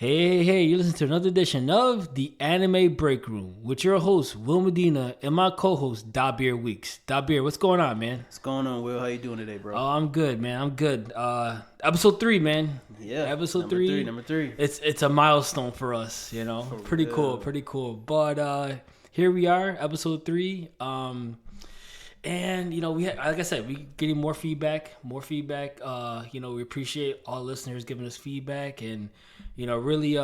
Hey, you listen to another edition of the Anime Break Room with your host, Will Medina, and my co-host, Dabir Weeks. Dabir, what's going on, man? What's going on, Will? How you doing today, bro? Oh, I'm good, man. I'm good. Episode 3, man. Yeah, Episode 3. Number three. It's a milestone for us, you know. Pretty cool. But here we are, episode 3. And you know, like I said, we getting more feedback. You know, we appreciate all listeners giving us feedback, and you know, really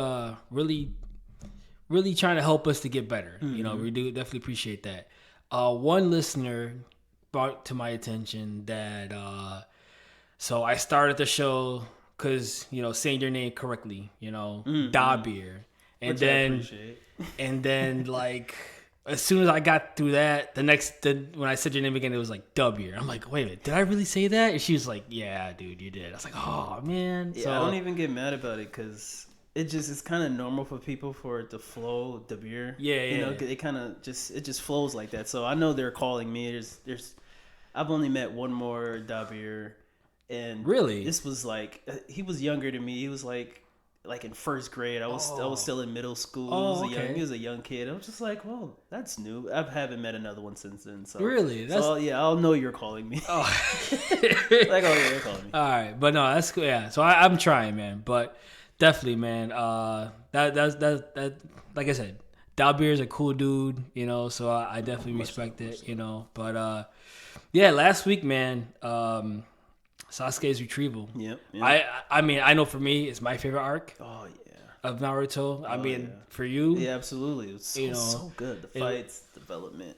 trying to help us to get better. You know, we do definitely appreciate that. One listener brought to my attention that so I started the show because you know saying your name correctly, you know, Dabir, and then like. As soon as I got through that, when I said your name again, it was like W. I'm like, wait a minute, did I really say that? And she was like, yeah, dude, you did. I was like, oh, man. Yeah, I don't even get mad about it because it's kind of normal for people for it to flow, W. Yeah. You know, it kind of just flows like that. So I know they're calling me. I've only met one more W. And really? This was like, he was younger than me. He was like in first grade. I was still in middle school. He was a young kid. I was just like, well, that's new. I haven't met another one since then. So really, I'll know you're calling me. Oh, like, oh yeah, you're calling me. All right, but no, that's cool. Yeah, so I'm trying, man. But definitely, man. That like I said, Dalbeer is a cool dude, you know. So I definitely respect it, you know. But yeah, last week, man. Sasuke's retrieval. Yep. I mean, I know for me, it's my favorite arc. Oh yeah. Of Naruto. For you. Yeah, absolutely. It was so good. The fights, development.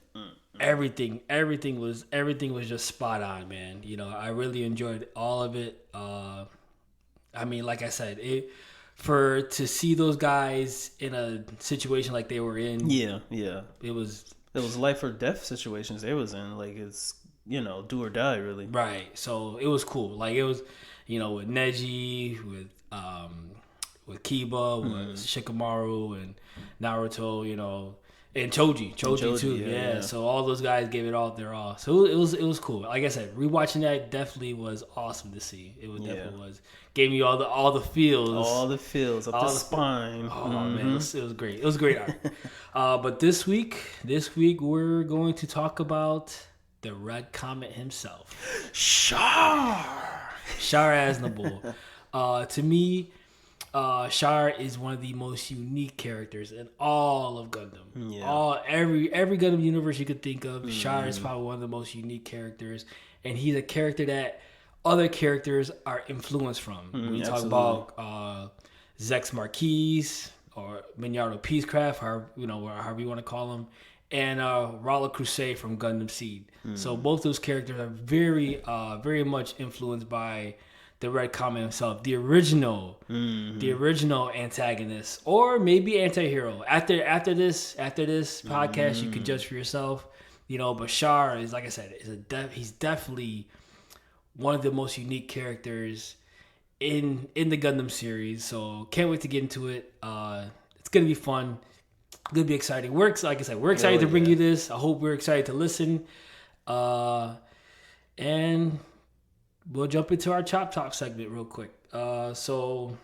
Everything was just spot on, man. You know, I really enjoyed all of it. I mean, like I said, to see those guys in a situation like they were in. Yeah. It was life or death situations they was in. Like it's. You know, do or die, really. Right. So it was cool. Like it was, you know, with Neji, with Kiba, with Shikamaru and Naruto, you know, and Choji too. Yeah. So all those guys gave it all their all. So it was cool. Like I said, rewatching that definitely was awesome to see. It was definitely was. Gave me all the feels. All the feels up the spine. Oh man, it was great. It was great art. But this week we're going to talk about the Red Comet himself. Char Aznable. To me, Char is one of the most unique characters in all of Gundam. Yeah. Every Gundam universe you could think of, Char is probably one of the most unique characters. And he's a character that other characters are influenced from. When you talk about Zex Marquise or Minyardo Peacecraft, however you want to call him, and Rala Crusade from Gundam Seed. So both those characters are very much influenced by the Red Comet himself, the original antagonist, or maybe anti-hero. After this podcast, you can judge for yourself, you know. But Char is, like I said, he's definitely one of the most unique characters in the Gundam series. So can't wait to get into it. It's gonna be fun. Gonna be exciting. Like I said, we're excited to bring you this. I hope we're excited to listen. And we'll jump into our Chop Talk segment real quick. So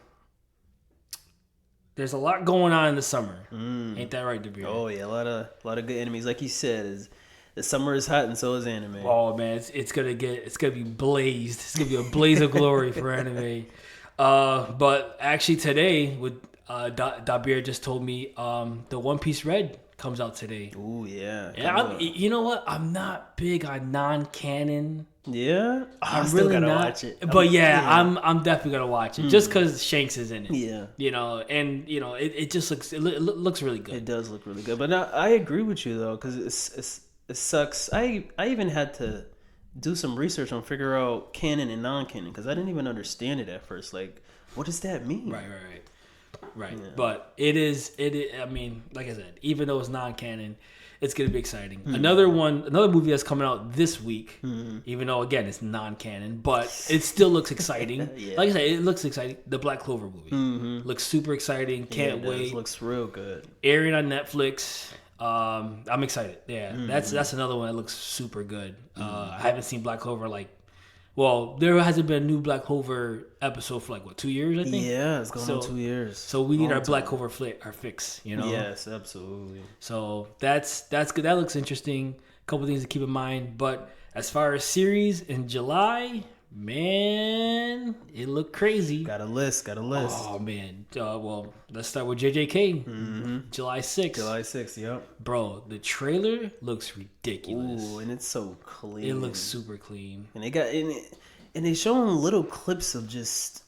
there's a lot going on in the summer. Ain't that right, Dabir? Oh yeah, a lot of good enemies. Like you said, the summer is hot and so is anime. Oh man, it's gonna be blazed. It's gonna be a blaze of glory for anime. But actually today with Dabir just told me the One Piece Red comes out today. Ooh, yeah. You know what? I'm not big on non-canon. Yeah? I'm really gotta not. Watch it. But I'm definitely gonna watch it just because Shanks is in it. Yeah. You know, and you know, it just looks really good. It does look really good. But I agree with you though, because it sucks. I even had to do some research on figure out canon and non-canon because I didn't even understand it at first. Like, what does that mean? Right. Yeah. But it is. I mean, like I said, even though it's non-canon, it's gonna be exciting. Another movie that's coming out this week, even though again it's non-canon, but it still looks exciting. Yeah. Like I said, it looks exciting. The Black Clover movie looks super exciting. Can't wait. Looks real good. Airing on Netflix. I'm excited. Yeah, that's another one that looks super good. I haven't seen Black Clover like Well, there hasn't been a new Black Clover episode for like what 2 years, I think. Yeah, it's going on 2 years. So we need our Black Clover our fix, you know. Yes, absolutely. So that's good. That looks interesting. A couple things to keep in mind. But as far as series in July, man, it looked crazy. Got a list. Oh man. Well, let's start with JJK. July 6th. July 6th. Yep. Bro, the trailer looks ridiculous. Ooh, and it's so clean. It looks super clean. And they showing little clips of just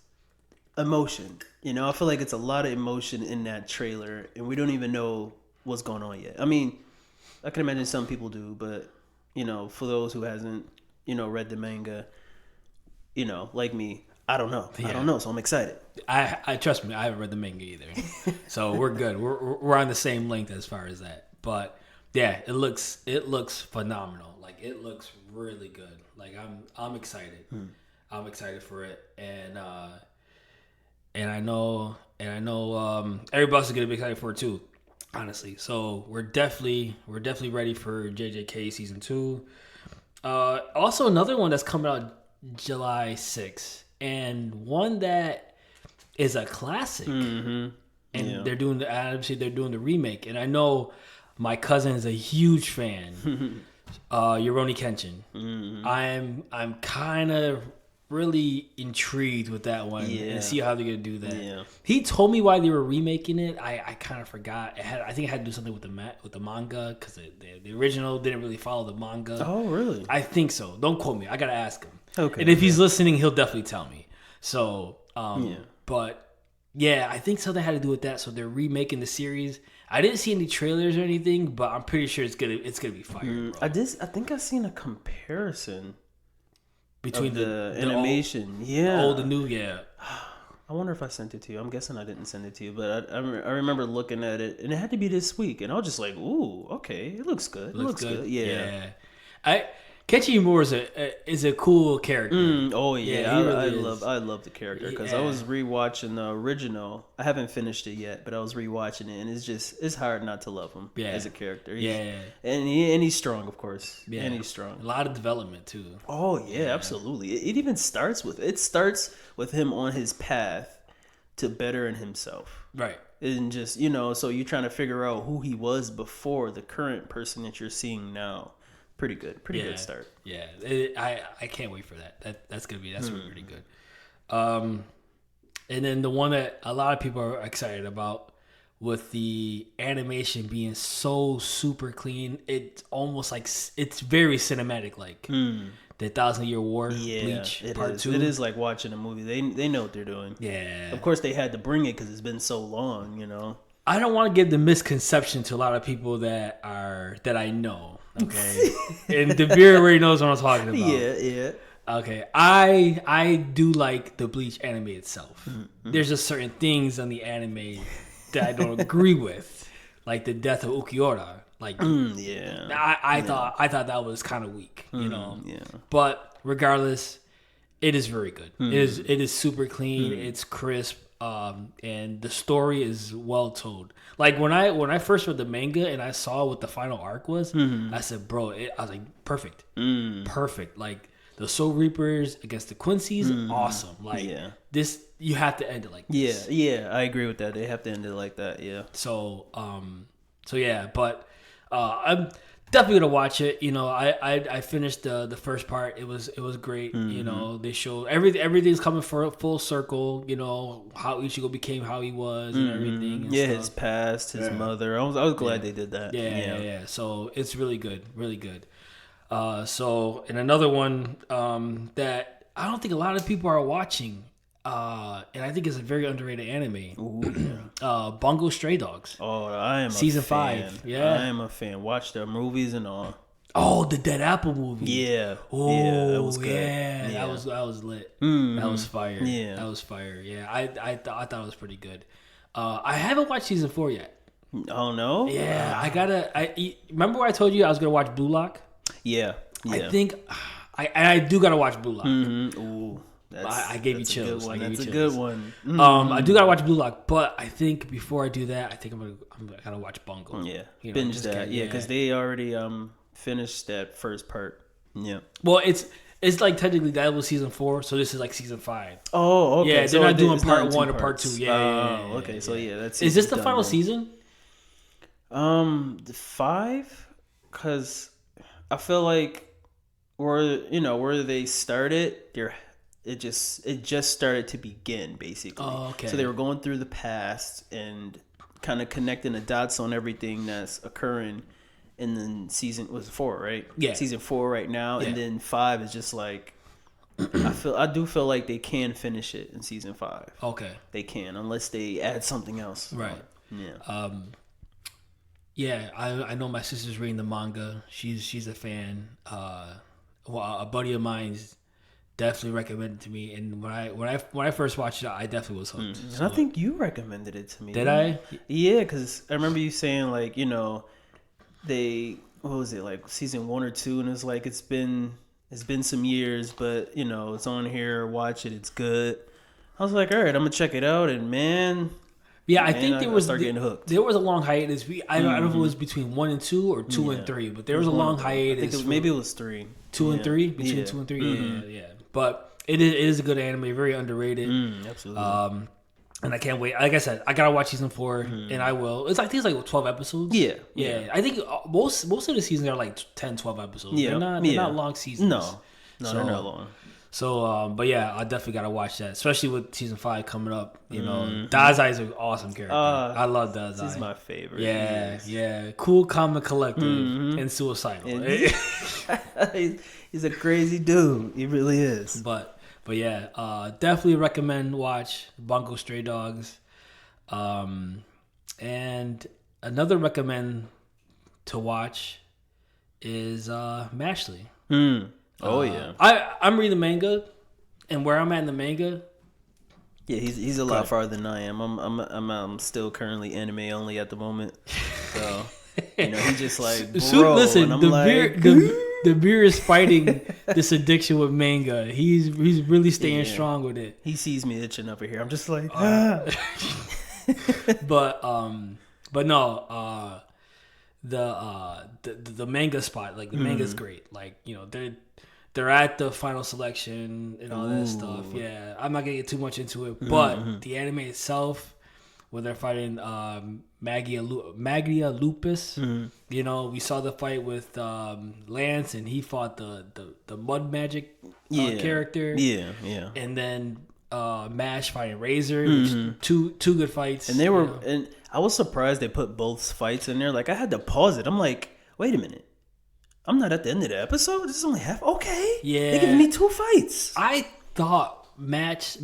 emotion. You know, I feel like it's a lot of emotion in that trailer, and we don't even know what's going on yet. I mean, I can imagine some people do, but you know, for those who hasn't, you know, read the manga, you know, like me, I don't know. Yeah. I don't know, so I'm excited. I trust me, I haven't read the manga either, so we're good. We're on the same length as far as that. But yeah, it looks phenomenal. Like it looks really good. Like I'm excited. I'm excited for it, and I know everybody else is gonna be excited for it too. Honestly, so we're definitely ready for JJK season 2. Also, another one that's coming out July 6th, and one that is a classic. And they're doing the remake. And I know my cousin is a huge fan. Rurouni Kenshin. I'm kind of really intrigued with that one and see how they're gonna do that. Yeah. He told me why they were remaking it. I kind of forgot. I think it had to do something with the manga because the original didn't really follow the manga. Oh, really? I think so. Don't quote me. I gotta ask him. Okay. And if he's listening, he'll definitely tell me. So, but yeah, I think something had to do with that. So they're remaking the series. I didn't see any trailers or anything, but I'm pretty sure it's gonna be fire. I think I seen a comparison. Between the animation, the old and new, I wonder if I sent it to you. I'm guessing I didn't send it to you, but I remember looking at it, and it had to be this week, and I was just like, "Ooh, okay, it looks good. It looks good. Yeah." Kenshi Moore is a cool character. I love the character because I was rewatching the original. I haven't finished it yet, but I was rewatching it, and it's hard not to love him as a character. And he's strong, of course. Yeah, and he's strong. A lot of development too. Oh yeah, absolutely. It even starts with him on his path to bettering himself. Right. And just so you're trying to figure out who he was before the current person that you're seeing now. Pretty good start. Yeah, I can't wait for that. That's gonna be pretty good. And then the one that a lot of people are excited about, with the animation being so super clean, it's almost like it's very cinematic, like the 1,000-Year War Bleach Part 2. It is like watching a movie. They know what they're doing. Yeah. Of course, they had to bring it because it's been so long. I don't want to give the misconception to a lot of people that I know. Okay, and the beer already knows what I'm talking about. Yeah. Okay, I do like the Bleach anime itself. Mm-hmm. There's just certain things on the anime that I don't agree with, like the death of Ukiura. Like, I thought that was kind of weak, Yeah. But regardless, it is very good. Mm-hmm. It is super clean. Mm-hmm. It's crisp. And the story is well told. Like when I first read the manga and I saw what the final arc was, I said, "Bro," I was like, "Perfect, perfect." Like the Soul Reapers against the Quincy's, awesome. Like this, you have to end it like this. Yeah, I agree with that. They have to end it like that. Yeah. So yeah, but I'm definitely gonna watch it. I finished the first part. It was great. Mm-hmm. They showed everything's coming for full circle. How Ichigo became how he was and everything. And stuff. His past, his mother. I was glad they did that. Yeah. So it's really good, really good. And another one that I don't think a lot of people are watching. And I think it's a very underrated anime. Ooh, Bungo Stray Dogs. Oh, I am season a fan. 5. Yeah, I am a fan. Watch the movies and all. Oh, the Dead Apple movie. Yeah. Oh, that was good. Yeah, that was lit. Mm-hmm. That was fire. Yeah, that was fire. Yeah, I thought it was pretty good. I haven't watched season 4 yet. Oh no. Yeah, remember where I told you I was gonna watch Blue Lock? Yeah. I think I do gotta watch Blue Lock. Mm-hmm. Ooh. I gave you chills. That's a good one. I do gotta watch Blue Lock, but I think before I do that, I think I'm gonna watch Bungo. Yeah, binge that. Yeah, because they already finished that first part. Yeah. Well, It's like technically that was season 4, so this is like season 5. Oh, okay. Yeah, they're so not doing it's part in 1 or two part 2. parts. Yeah. Okay. So that's. Is this the done final then. season? The 5, because I feel like where they started, it just started to begin basically. Oh, okay. So they were going through the past and kind of connecting the dots on everything that's occurring. And then season was 4, right? Yeah. Season 4 right now, Yeah. and then 5 is just like I do feel like they can finish it in season 5. Okay. They can, unless they add something else. Right. Yeah. Yeah, I know my sister's reading the manga. She's a fan. A buddy of mine's definitely recommended it to me, and when I first watched it, I definitely was hooked. And I think you recommended it to me. Did I? Yeah, because I remember you saying like what was it, like season 1 or 2, and it was like it's been some years, but it's on here. Watch it, it's good. I was like, all right, I'm gonna check it out, and man. Yeah, I think there was start getting hooked. There was a long hiatus. I don't know if it was between 1 and 2 or 2 and 3, but there was a long hiatus. I think maybe it was 3. 2 and 3, between 2 and 3. Yeah. But it is a good anime, very underrated. Absolutely. And I can't wait. Like I said, I gotta watch season 4, and I will. I think it's like 12 episodes. Yeah. I think most of the seasons are like 10, 12 episodes. Yeah, They're not long seasons. No, they're not long. So, but yeah, I definitely gotta watch that, especially with season 5 coming up. Dazai is an awesome character. I love Dazai. He's my favorite. Yeah. Cool, calm, and collective, and suicidal. And he's a crazy dude. He really is. But yeah, definitely recommend watch Bungo Stray Dogs. And another recommend to watch is Mashley. Oh yeah. I'm reading the manga, and where I'm at in the manga. Yeah, he's a lot farther than I am. I'm still currently anime only at the moment. So he's just like, bro. Listen, and I'm the beer is fighting this addiction with manga. He's really staying strong with it. He sees me itching over here. I'm just like, but no, the manga spot, like the manga's great. Like they're at the final selection and all that stuff. Yeah, I'm not gonna get too much into it, but the anime itself, where they're fighting Magia Lupus. We saw the fight with Lance, and he fought the mud magic character. Yeah. And then Mash fighting Razor. Which two good fights. And they were, and I was surprised they put both fights in there. Like I had to pause it. I'm like, wait a minute. I'm not at the end of the episode. This is only half. Okay. Yeah. They're giving me 2 fights. I thought Mash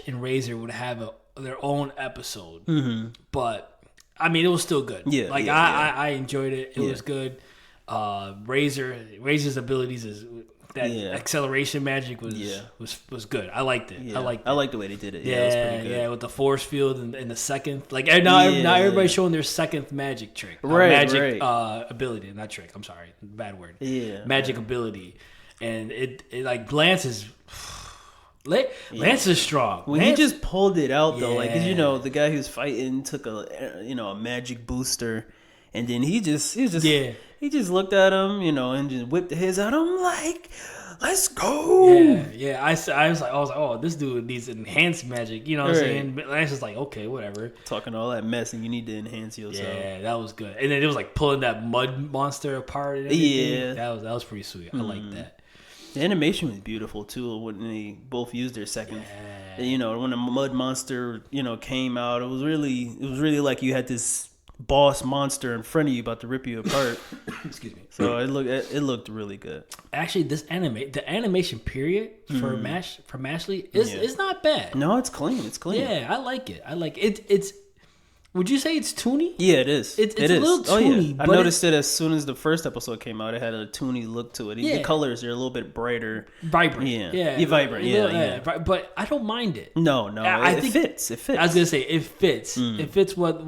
and Razor would have their own episode, but I mean, it was still good. Yeah, like I enjoyed it. It was good. Razor's abilities is that acceleration magic was good. I liked it. Yeah. I liked the way they did it. Yeah, it was pretty good. with the force field and the second. Like now everybody's showing their second magic trick, magic ability. Not trick. I'm sorry, bad word. Yeah, magic ability, and it like Lance is strong. When he just pulled it out though, like the guy who's fighting took a magic booster, and then he just looked at him, and just whipped his out. I'm like, let's go. Yeah. I was like, oh, this dude needs enhanced magic. You know what I'm saying? But Lance is like, okay, whatever. Talking all that mess, and you need to enhance yourself. Yeah, that was good. And then it was like pulling that mud monster apart. And everything. Yeah, that was pretty sweet. I like that. The animation was beautiful too when they both used their second. Yeah. When the mud monster came out, it was really like you had this boss monster in front of you about to rip you apart. Excuse me. So it looked really good. Actually, the animation period for Mashley is not bad. No, it's clean. It's clean. Yeah, I like it. It's. Would you say it's toony? Yeah, it is. It's a little toony. I noticed it as soon as the first episode came out. It had a toony look to it. The colors are a little bit brighter, vibrant. Yeah, vibrant. Yeah. But I don't mind it. No, I think it fits. I was gonna say it fits. It fits what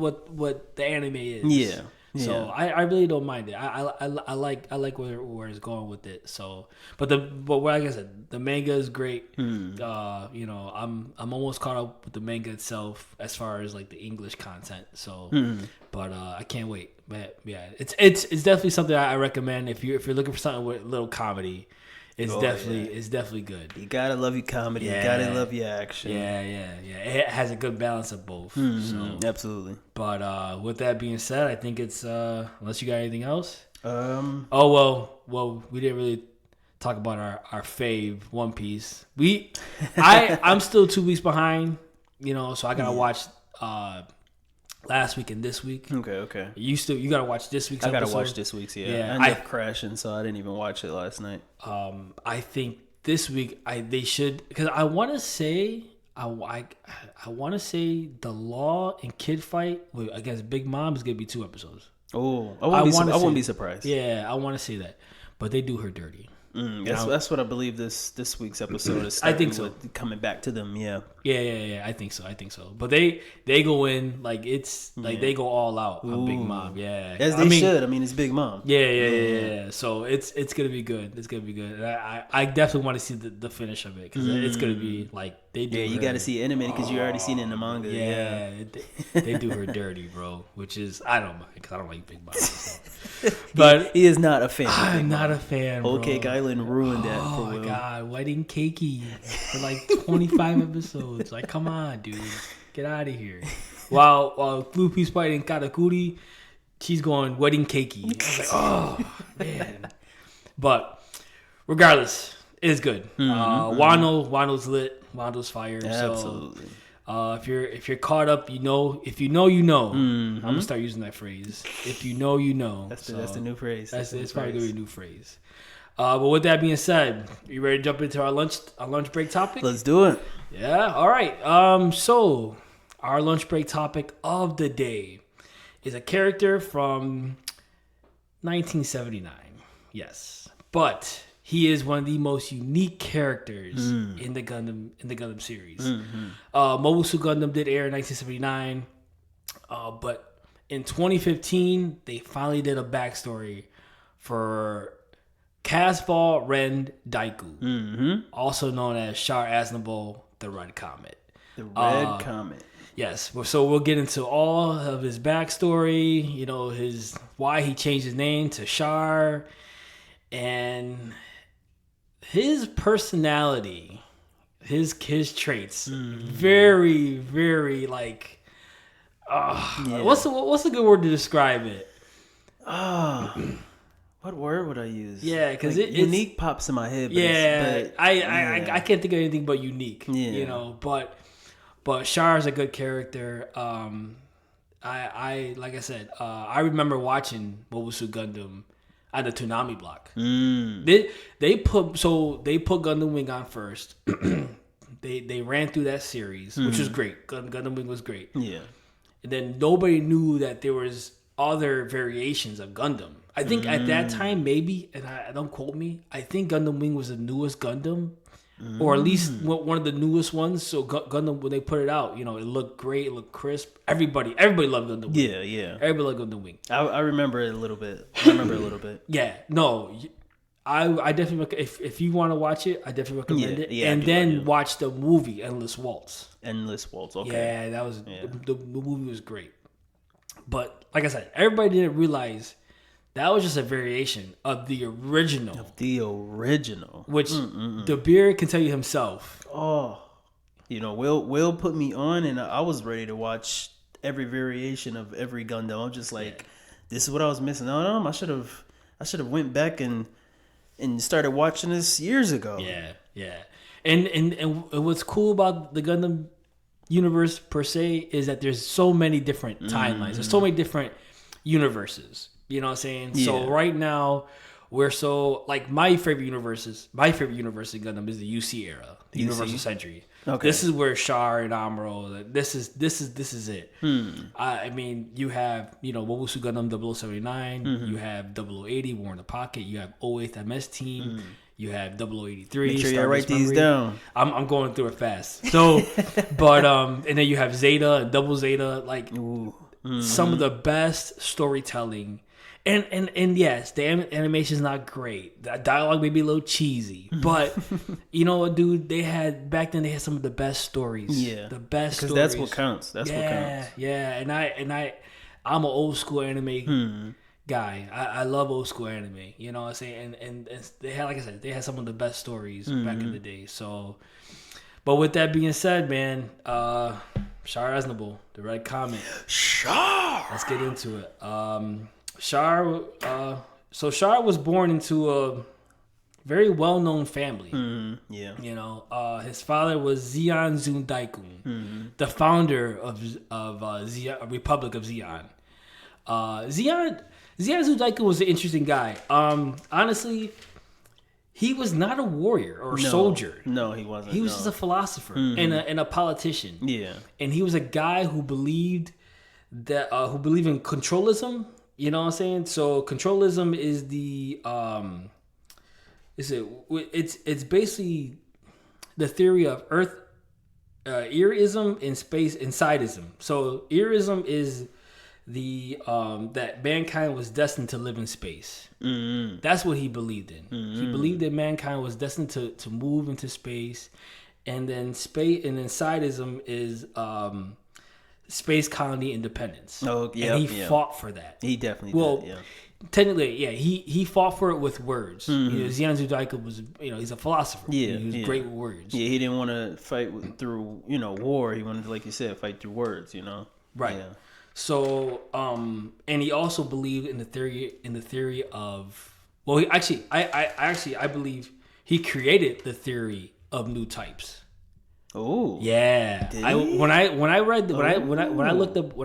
the anime is. Yeah. So I really don't mind it. I like where it's going with it. So, but like I said, the manga is great. I'm almost caught up with the manga itself as far as like the English content. So, but I can't wait. But yeah, it's definitely something I recommend if you're looking for something with a little comedy. It's definitely good. You gotta love your comedy. You gotta love your action. Yeah. It has a good balance of both. So. Absolutely. But with that being said, I think it's unless you got anything else. Oh well, we didn't really talk about our fave One Piece. I'm still 2 weeks behind. So I gotta watch last week and this week. Okay. You gotta watch this week's episode. I gotta watch this week's. Yeah. I ended up crashing, so I didn't even watch it last night. I think this week they should, because I want to say I want to say the Law and Kid fight against Big Mom is gonna be 2 episodes. Oh, I wouldn't be surprised. Yeah, I want to say that, but they do her dirty. That's what I believe this week's episode is. I think so. Coming back to them, yeah. I think so. But they go in like it's like they go all out on Big Mom. Yeah, as they should. I mean, it's Big Mom. Yeah. So it's gonna be good. It's gonna be good. And I definitely want to see the finish of it, because it's gonna be like they do. Yeah, you got to see it animated because you already seen it in the manga. Yeah. They do her dirty, bro. Which is, I don't mind, because I don't like Big Mom. So. But he is not a fan. I'm not a fan. Whole Cake Island ruined that. Oh my god, Wedding Cakey for like 25 episodes. Like, come on, dude, get out of here. While Blue Piece fighting Katakuri, she's going Wedding Cakey. I was like, oh man. But regardless, it is good. Wano's lit. Wano's fire. Absolutely. So, if you're caught up, you know. If you know, you know. I'm gonna start using that phrase. If you know, you know. That's the new phrase. It's probably gonna be a new phrase. But with that being said, you ready to jump into our lunch break topic? Let's do it. Yeah. All right. So our lunch break topic of the day is a character from 1979. Yes, but he is one of the most unique characters in the Gundam series. Mobusu Gundam did air in 1979, but in 2015 they finally did a backstory for Casval Ren Deiku, also known as Char Aznable, the Red Comet. The Red Comet. Yes, so we'll get into all of his backstory. His why he changed his name to Char, and his personality, his traits, very, very like. What's a good word to describe it? What word would I use? Yeah, because like, unique pops in my head. But I can't think of anything but unique. Yeah. But Char's a good character. I like I said, I remember watching Mobusu Gundam at the Toonami block. They put Gundam Wing on first. they ran through that series, which was great. Gundam Wing was great. Yeah. And then nobody knew that there was other variations of Gundam. I think at that time, maybe, and I don't quote me, I think Gundam Wing was the newest Gundam, or at least one of the newest ones. So Gundam, when they put it out, it looked great, it looked crisp. Everybody loved Gundam Wing. Yeah. Everybody loved Gundam Wing. I remember it a little bit. Yeah, no, I definitely, if you want to watch it, I definitely recommend it. Yeah, and then watch the movie Endless Waltz. Okay. Yeah, that was the movie was great. But like I said, everybody didn't realize that was just a variation of the original. Which De Beer can tell you himself. Oh, Will put me on, and I was ready to watch every variation of every Gundam. I'm just like, this is what I was missing out on. I should have went back and started watching this years ago. Yeah. And what's cool about the Gundam universe per se is that there's so many different timelines. There's so many different universes. You know what I'm saying? Yeah. So right now, we're so like my favorite universe in Gundam is the UC era, the Universal Century. Okay. This is where Char and Amuro. This is it. I mean, you have Mobusu Gundam 0079. You have 0080 War in the Pocket. You have 08th MS Team. You have 0083. Make sure you write these down. I'm going through it fast. So, but and then you have Zeta and Double Zeta. Like some of the best storytelling. And yes, the animation is not great. The dialogue may be a little cheesy, but dude, they had some of the best stories. Yeah, the best stories. Because that's what counts. That's what counts. Yeah, and I'm an old school anime guy. I love old school anime. You know what I'm saying? And they had, like I said, they had some of the best stories back in the day. So, but with that being said, man, Char Aznable, the Red Comet. Char. Let's get into it. Char. So Char was born into a very well-known family. Yeah. You know, his father was Zeon Deiku, the founder of Republic of Zeon. Zeon Deiku was an interesting guy. Honestly, he was not a warrior or soldier. No, he wasn't. He was just a philosopher and a politician. Yeah. And he was a guy who believed in controlism. You know what I'm saying? So controlism is the it's basically the theory of Earth erism and space insidism. So erism is the that mankind was destined to live in space. That's what he believed in. He believed that mankind was destined to move into space, and then space and insidism is space colony independence. Oh, yeah. And he fought for that. He definitely did. Yeah. Technically, yeah, he fought for it with words. You know, Zeon Deiku was, he's a philosopher. Yeah, he was great with words. Yeah, he didn't want to fight through, war. He wanted to, like you said, fight through words. Right. Yeah. So, and he also believed in the theory of. Well, I believe he created the theory of new types. Oh. Yeah. When I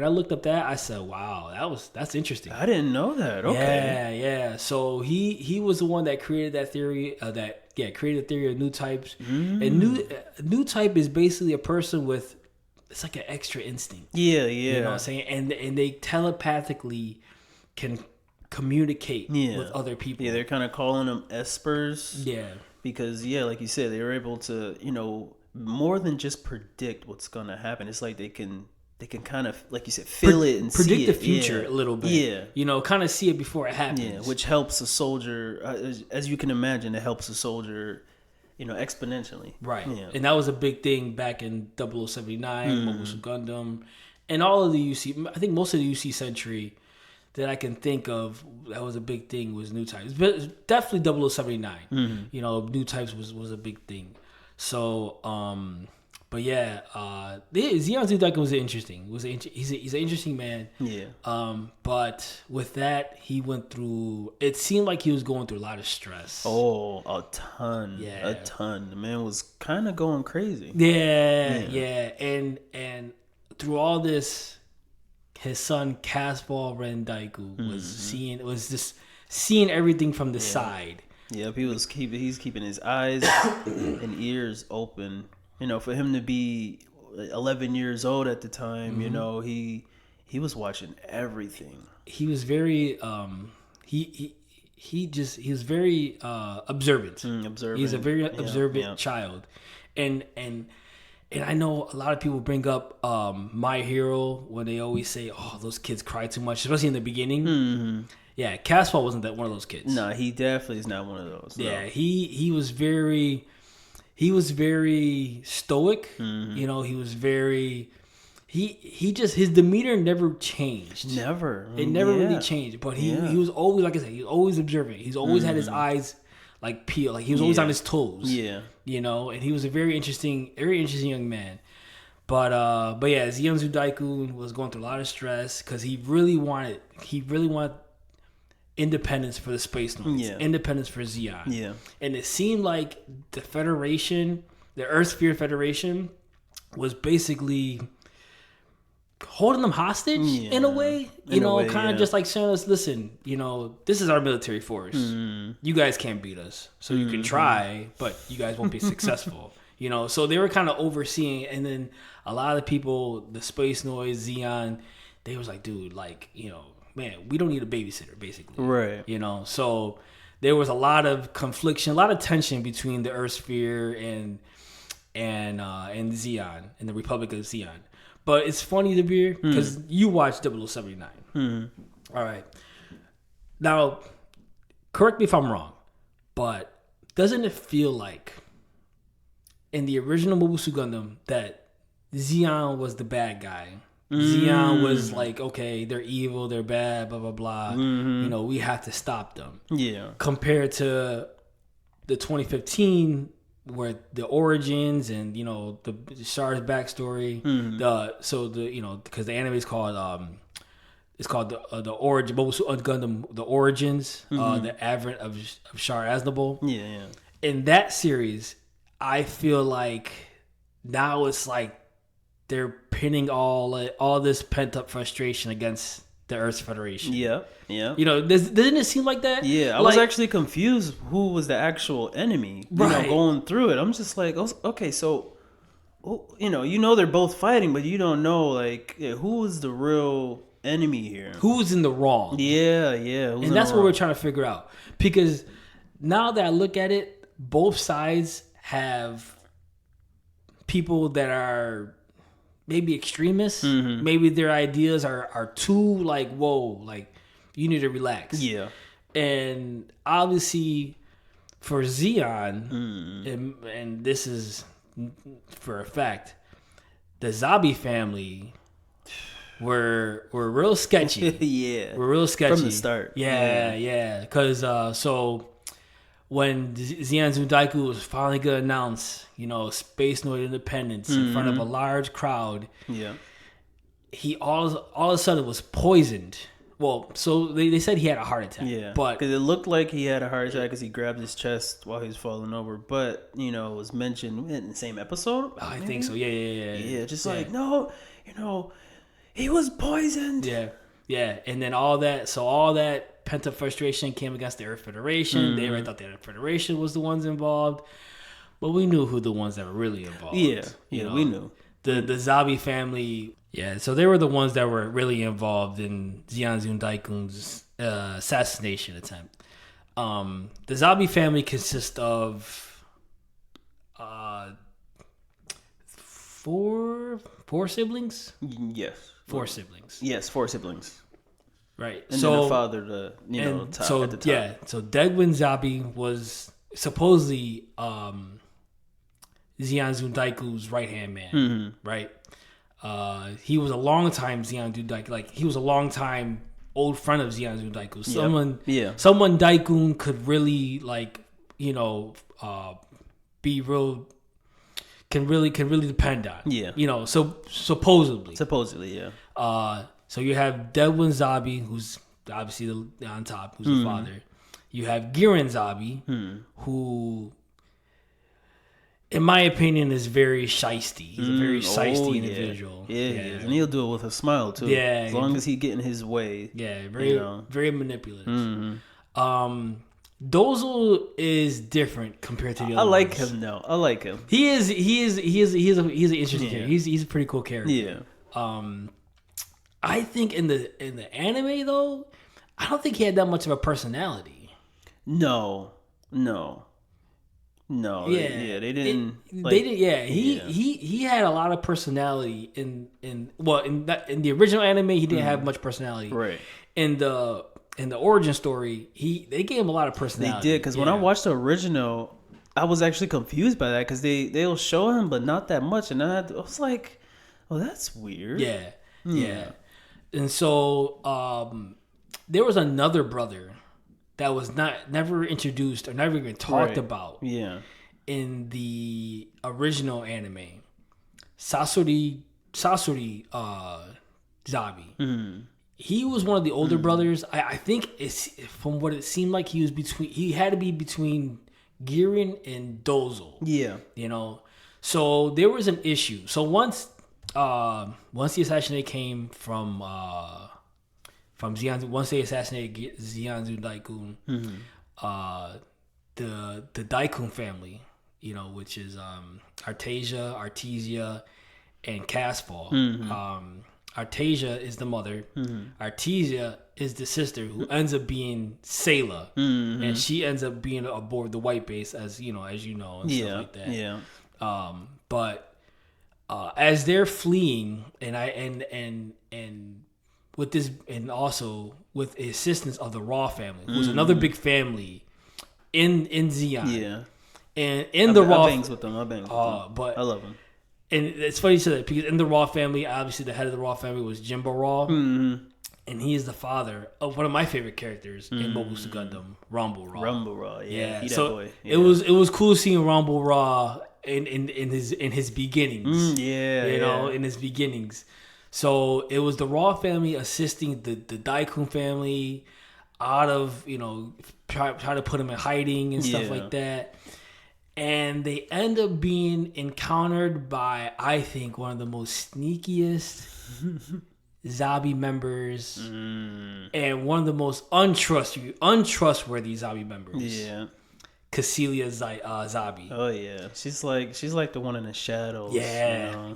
looked up that, I said, wow, that's interesting. I didn't know that. Okay. Yeah. So he was the one that created that theory created the theory of new types. And new type is basically a person with, it's like an extra instinct. Yeah. You know what I'm saying? And they telepathically can communicate with other people. Yeah, they're kind of calling them espers. Yeah. Because like you said, they were able to, more than just predict what's gonna happen. It's like they can kind of, like you said, feel it and predict see the it. future a little bit. Yeah, kind of see it before it happens. Yeah, which helps a soldier, as you can imagine, it helps a soldier, exponentially. Right. Yeah. And that was a big thing back in 0079, Mobile Suit Gundam, and all of the UC. I think most of the UC Century that I can think of that was a big thing was new types, but definitely 0079. New types was a big thing. So, but yeah, Zeon Deiku was interesting. He's an interesting man. Yeah. But with that, he went through. It seemed like he was going through a lot of stress. Oh, a ton. Yeah, a ton. The man was kind of going crazy. Yeah. And through all this, his son Casval Deiku was just seeing everything from the side. Yep, he's keeping his eyes and ears open. For him to be 11 years old at the time, he was watching everything. He was very he was very observant. Observant. He's a very observant child, and I know a lot of people bring up My Hero when they always say, "Oh, those kids cry too much," especially in the beginning. Yeah, Casval wasn't one of those kids. No, he definitely is not one of those. No. Yeah, he was very stoic. He was very his demeanor never changed. Never. It never really changed. But he was always, like I said, he was always observant. He's always had his eyes like peeled. Like he was always on his toes. Yeah. And he was a very interesting young man. But yeah, Zeon Deiku was going through a lot of stress because he really wanted independence for the space Marines, independence for Zeon. Yeah. And it seemed like the Federation, the Earth Sphere Federation, was basically holding them hostage in a way. Kind of just like saying us, listen, this is our military force. You guys can't beat us. So you can try, but you guys won't be successful. So they were kind of overseeing, and then a lot of the people, the Space Noise, Zeon, they was like, dude, man, we don't need a babysitter, basically. Right. So there was a lot of confliction, a lot of tension between the Earth Sphere and Zeon, and the Republic of Zeon. But it's funny, Dabir, because you watched 0079. All right. Now, correct me if I'm wrong, but doesn't it feel like in the original Mobile Suit Gundam that Zeon was the bad guy Zeon was like, okay, they're evil, they're bad, blah blah blah. We have to stop them. Yeah. Compared to the 2015, where the origins and the Char's backstory, because the anime is called it's called the origin, Gundam, the origins, the advent of Char Aznable. Yeah. In that series, I feel like now it's like they're pinning all this pent up frustration against the Earth's Federation. Yeah. Doesn't it seem like that? Yeah, I was actually confused who was the actual enemy. Going through it, I'm just like, okay, so they're both fighting, but you don't know who was the real enemy here. Who's in the wrong? Yeah. And that's what we're trying to figure out. Because now that I look at it, both sides have people that are maybe extremists. Maybe their ideas are too whoa, you need to relax. Yeah. And obviously for Zeon, and this is for a fact, the Zabi family were real sketchy. Yeah. We're real sketchy. From the start. Yeah. Because so when Zeon Deiku was finally going to announce, Space Noid independence in front of a large crowd, he all of a sudden was poisoned. Well, so they said he had a heart attack. Yeah, but because it looked like he had a heart attack because he grabbed his chest while he was falling over. But it was mentioned in the same episode. I think so. Yeah. Just no, he was poisoned. Yeah. And then all that pent up frustration came against the Earth Federation. They thought the Earth Federation was the ones involved, but we knew who the ones that were really involved. Yeah, we knew the Zabi family. Yeah, so they were the ones that were really involved in Zeon Daiku's assassination attempt. The Zabi family consists of four siblings. Yes, four siblings. Yes, 4 siblings. Right. And then the father, at the top. Yeah. So Degwin Zabi was supposedly Zeon Daiku's right hand man. Right. He was a long time Zeon Daiku. He was a long time old friend of Zeon Daiku. Someone Daikun could really be real. Can really depend on. Yeah. So supposedly. Yeah. So you have Degwin Zabi, who's obviously on top, who's the father. You have Giran Zabi, who, in my opinion, is very shisty. He's a very shisty individual. Yeah, he is. And he'll do it with a smile, too. Yeah. As long as he's getting his way. Yeah, very manipulative. Dozle is different compared to the other I like ones. him, though. I like him. He is an interesting character. He's a pretty cool character. Yeah. I think in the anime, though, I don't think he had that much of a personality. No. Yeah, they didn't. They did. Yeah, he had a lot of personality in the original anime. He didn't have much personality. Right. In the origin story, they gave him a lot of personality. They did, because when I watched the original, I was actually confused by that because they'll show him, but not that much, and I was like, "Oh, that's weird." Yeah. And so there was another brother that was never introduced or never even talked about. Yeah. In the original anime, Sasori Zabi. He was one of the older brothers. I think from what it seemed like he had to be between Giran and Dozle. Yeah. So there was an issue. So once the assassination came from Zeon, once they assassinated Zeon Daikun, the Daikun family, which is Artesia, and Casval. Artesia is the mother. Artesia is the sister who ends up being Sayla, and she ends up being aboard the White Base, as you know, and stuff like that. Yeah. But as they're fleeing, and with this, and also with the assistance of the Raw family, who's another big family in Zeon. Yeah. And in the Raw, I bangs with them. But I love them. and it's funny you said that because in the Raw family, obviously the head of the Raw family was Jimbo Raw, and he is the father of one of my favorite characters in Mobile Suit Gundam, Rumble Raw. Rumble Raw, yeah. So that boy. it was cool seeing Rumble Raw in his beginnings. In his beginnings. So it was the Raw family assisting the Deiku family out of, try to put him in hiding and stuff like that. And they end up being encountered by, I think, one of the most sneakiest Zabi members and one of the most untrustworthy Zabi members. Yeah. Cassia Zabi. Oh yeah, she's like the one in the shadows. Yeah.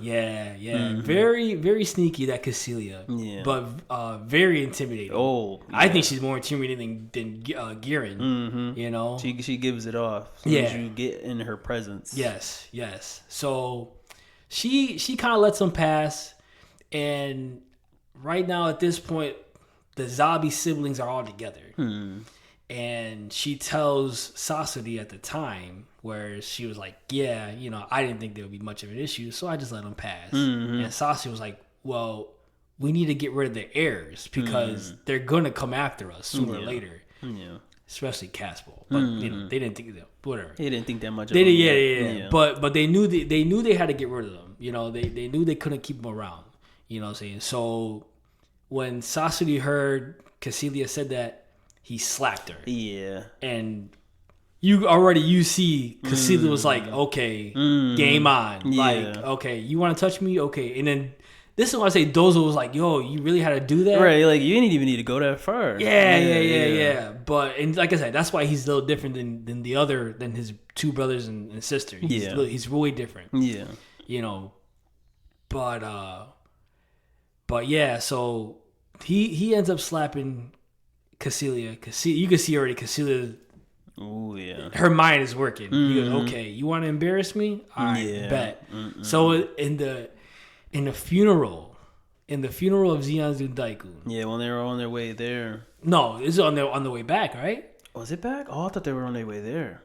Very, very sneaky, that Cassia. Yeah. But very intimidating. Oh, yeah. I think she's more intimidating than Girin. She gives it off. As soon as you get in her presence. Yes. So she kind of lets them pass, and right now at this point, the Zabi siblings are all together. And she tells Sasori at the time, where she was like, I didn't think there would be much of an issue, so I just let them pass. And Sasori was like, well, we need to get rid of the heirs because they're going to come after us sooner or later. Yeah. Especially Casval. But, they didn't think that, whatever. They didn't think that much of them. Yeah. But they knew they had to get rid of them. They knew they couldn't keep them around. You know what I'm saying? So when Sasori heard Cassia said that, he slapped her. Yeah. And you see Cassia was like, okay, game on. Yeah. Like, okay, you want to touch me? Okay. And then this is why I say Dozo was like, yo, you really had to do that? Right, like you didn't even need to go that far. Yeah. But, and like I said, that's why he's a little different than his two brothers and sister. He's really different. Yeah. But yeah, so he ends up slapping Cassia. You can see already Cassia. Oh yeah. Her mind is working. He goes, okay, you want to embarrass me? All right, bet. So in the funeral of Zeon's Deiku. Yeah, when they were on their way there. No, it's on the way back, right? Was it back? Oh, I thought they were on their way there.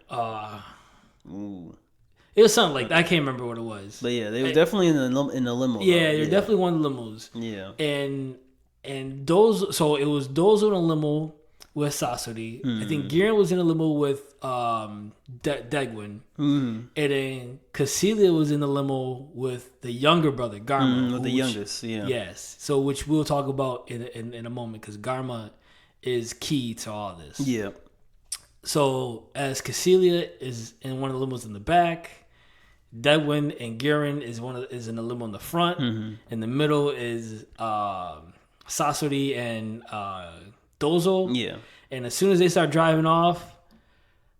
It was something like that. I can't remember what it was. But yeah, they were definitely in the limo. Yeah, they're definitely one of the limos. Yeah. And those, so it was Dozo in a limo with Sasori. I think Girin was in a limo with Degwin. And then Cassia was in the limo with the younger brother, Garma. With the youngest, yeah. Yes. So which we'll talk about in a moment, because Garma is key to all this. Yeah. So as Cassia is in one of the limos in the back, Degwin and Girin is in the limo in the front. In the middle is Sasori and Dozo. Yeah. And as soon as they start driving off,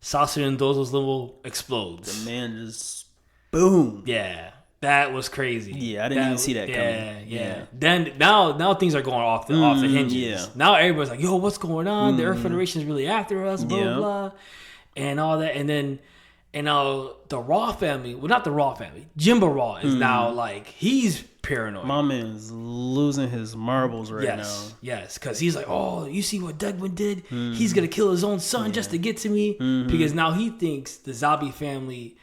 Sasori and Dozo's limo explodes. The man just boom. Yeah. That was crazy. Yeah, I didn't even see that coming. Yeah. Then now things are going off the hinges. Yeah. Now everybody's like, yo, what's going on? The Earth Federation is really after us, blah blah, and all that. And now the Raw family, well, not the Raw family, Jimbo Raw is now like, he's paranoid. My man's losing his marbles right now. Yes, because he's like, oh, you see what Degwin did? He's going to kill his own son just to get to me. Because now he thinks the Zabi family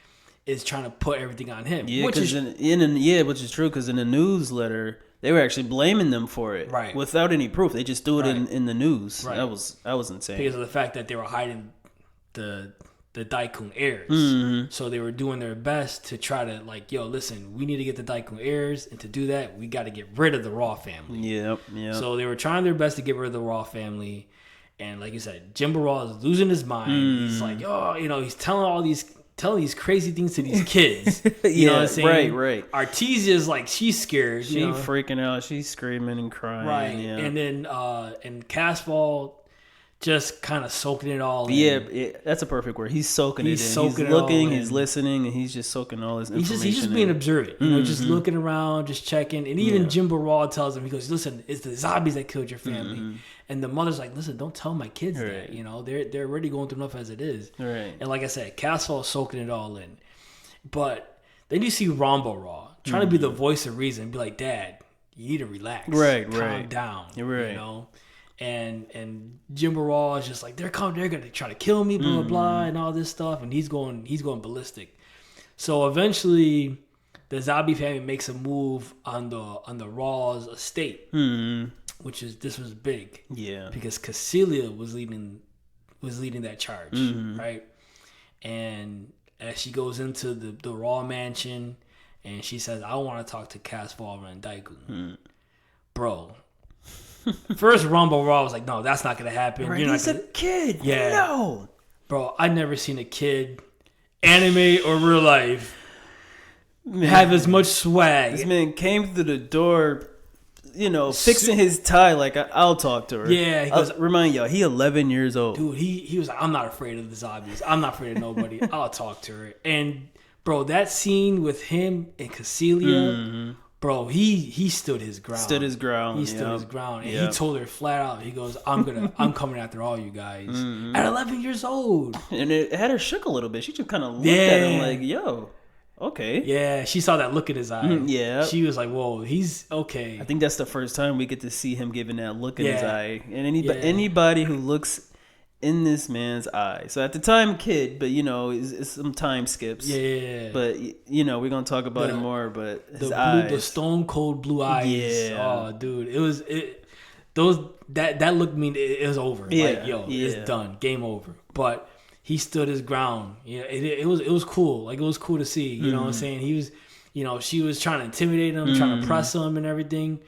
is trying to put everything on him. Yeah, which is true, because in the newsletter, they were actually blaming them for it. Right. Without any proof. They just threw it in the news. Right. That was insane. Because of the fact that they were hiding the Deiku heirs. So they were doing their best to try to, like, yo, listen, we need to get the Deiku heirs, and to do that, we got to get rid of the Raw family. Yep. So they were trying their best to get rid of the Raw family, and like you said, Jimbo Raw is losing his mind. He's like, oh, he's telling these crazy things to these kids. You know what I'm saying? Right. Artesia's like, she's scared. She's freaking out. She's screaming and crying. Right. Yeah. And then and Casval just kind of soaking it all in. Yeah, that's a perfect word. He's soaking it in. He's looking, he's listening, and he's just soaking all his information. He's just being observant. Just looking around, just checking. And even Jimbo Raw tells him, he goes, listen, it's the Zabis that killed your family. And the mother's like, listen, don't tell my kids that. They're already going through enough as it is. Right. And like I said, Casval is soaking it all in. But then you see Rambo Raw trying to be the voice of reason and be like, Dad, you need to relax. Calm down. Right. And Jimbo Raw is just like, they're gonna try to kill me, blah blah blah, and all this stuff, and he's going ballistic. So eventually, the Zabi family makes a move on the Raw's estate, which is this was big, because Cecilia was leading that charge, right? And as she goes into the Raw mansion, and she says, "I want to talk to Casval and Deiku," bro. First, Rumble Raw was like, "No, that's not gonna happen. Right, You're he's not a kid. Yeah, No, bro. I've never seen a kid, anime or real life, have as much swag. This man came through the door, fixing his tie like I'll talk to her. Yeah, he goes, remind y'all, he 11 years old. Dude, he was like, I'm not afraid of the zombies. I'm not afraid of nobody. I'll talk to her. And bro, that scene with him and Cecilia, bro, he stood his ground. Stood his ground. He stood his ground, and he told her flat out. He goes, I'm coming after all you guys at 11 years old. And it had her shook a little bit. She just kind of looked at him like, "Yo, okay." Yeah, she saw that look in his eye. Yeah, she was like, "Whoa, he's okay." I think that's the first time we get to see him giving that look in his eye. And anybody who looks in this man's eye. So at the time, kid, but it's some time skips. Yeah. But we're gonna talk about it more. But his eyes, the stone cold blue eyes. Yeah. Oh, dude, that look mean it was over. Yeah. Like, yo, it's done, game over. But he stood his ground. Yeah, it was cool. Like, it was cool to see. You know what I'm saying? He was, she was trying to intimidate him, trying to press him and everything.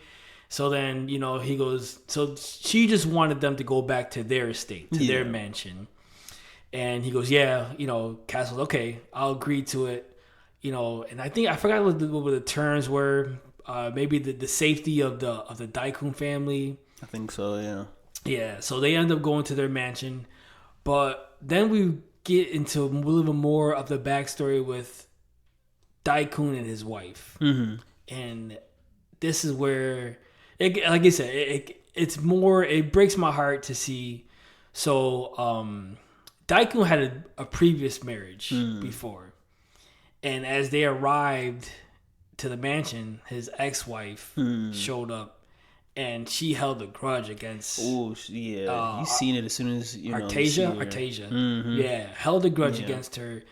So then, he goes, so she just wanted them to go back to their estate, to their mansion. And he goes, yeah, Castle's okay, I'll agree to it. And I think, I forgot what the terms were. Maybe the safety of the Deiku family. I think so, yeah. Yeah, so they end up going to their mansion. But then we get into a little bit more of the backstory with Deiku and his wife. And this is where... like I said, it breaks my heart to see. So, Deiku had a previous marriage before. And as they arrived to the mansion, his ex-wife showed up, and she held a grudge against... Oh, yeah. You seen it as soon as, Artesia. Yeah, held a grudge against her,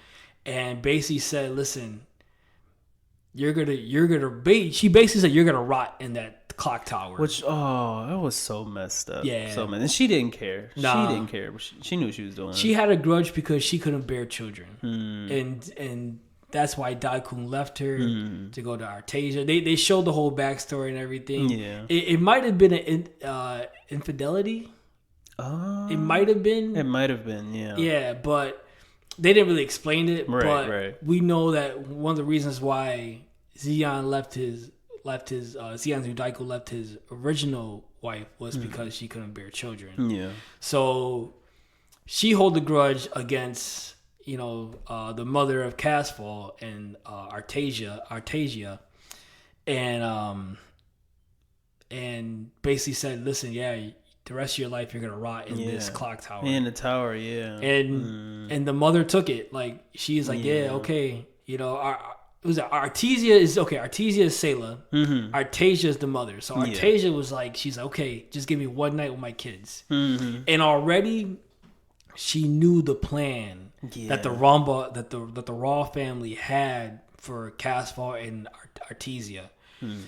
and basically said, listen, she basically said, you're gonna rot in that clock tower. Which, that was so messed up. Yeah. So, man, and she didn't care. Nah. She didn't care. But she knew what she was doing. She had a grudge because she couldn't bear children. And that's why Deiku left her to go to Artesia. They showed the whole backstory and everything. Yeah. It might have been an infidelity. It might have been. It might have been, yeah. Yeah, but they didn't really explain it. Right. We know that one of the reasons why Zeon left his Deiku left his original wife was because she couldn't bear children. Yeah. So she held a grudge against the mother of Casval and Artesia, and basically said, listen, the rest of your life you're gonna rot in this clock tower. In the tower, yeah. And the mother took it. Like, she's like, okay, Artesia is okay. Artesia is Sayla. Artesia is the mother. So Artesia was like, she's like, okay, just give me one night with my kids. And already she knew the plan that the Raw family had for Casval and Artesia.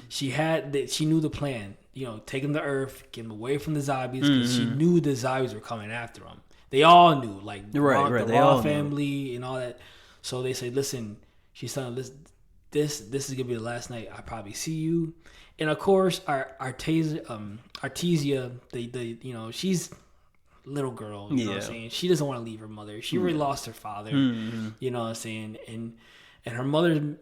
She knew the plan. Take him to Earth, get him away from the zombies, because she knew the zombies were coming after him. They all knew, like the Raw family and all that. So they say, listen. She's telling this is gonna be the last night I probably see you, and of course Artesia, she's a little girl. You know what I'm saying? She doesn't want to leave her mother. She already lost her father. You know what I'm saying? And her mother,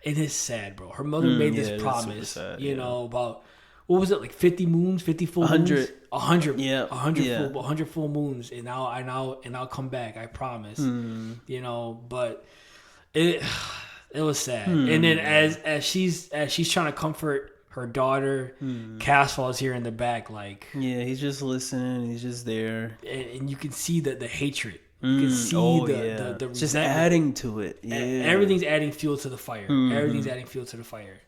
it is sad, bro. Her mother made this promise. Sad, about what was it, like 50 moons, 50 full 100. moons? 100. Yeah. 100 full moons, and I'll come back. I promise. But. It was sad, and then as she's trying to comfort her daughter, Casval is here in the back, like he's just listening, he's just there, and you can see the hatred. You can see the resentment. Just adding to it. Yeah, everything's adding fuel to the fire. Everything's adding fuel to the fire.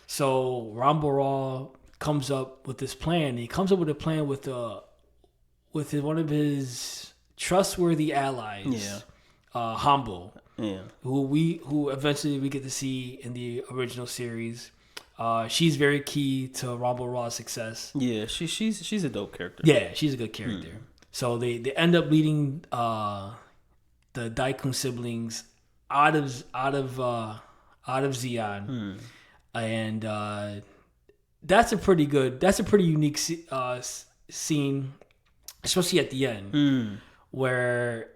So Rumble Raw comes up with this plan. He comes up with a plan with one of his trustworthy allies, Humble. who eventually we get to see in the original series. She's very key to Rumble Raw's success. Yeah, she's a dope character. Yeah, she's a good character. So they end up leading the Deiku siblings out of Zeon, and that's a pretty unique scene, especially at the end where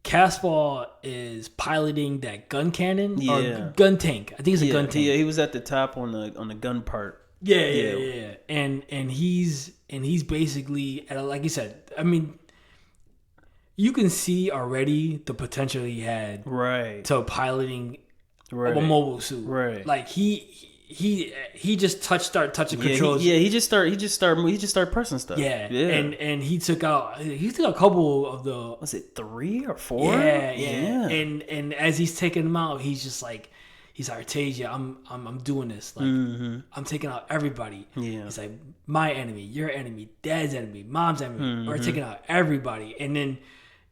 Casval is piloting that gun cannon or gun tank. I think it's a gun tank. Yeah, he was at the top on the gun part. Yeah. And he's basically, like you said, I mean, you can see already the potential he had to piloting a mobile suit. Right. Like he just start touching controls. He just started pressing stuff. Yeah. And he took out a couple of the, was it 3 or 4? Yeah. And as he's taking them out, he's just like, he's like, Artasia, I'm doing this. Like I'm taking out everybody. Yeah. It's like my enemy, your enemy, dad's enemy, mom's enemy. We're taking out everybody. And then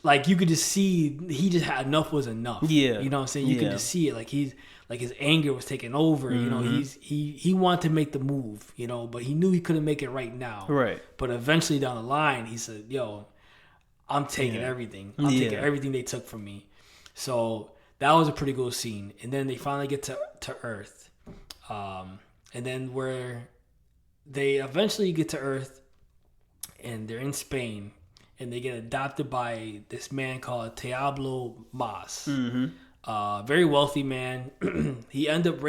like you could just see he just had enough was enough. Yeah. You know what I'm saying? You could just see it. Like he's like his anger was taking over. You know, he wanted to make the move, you know, but he knew he couldn't make it right now. Right. But eventually down the line he said, yo, I'm taking everything. I'm taking everything they took from me. So that was a pretty cool scene. And then they finally get to Earth. And then where they eventually get to Earth and they're in Spain and they get adopted by this man called Diablo Mas. Very wealthy man. He ended up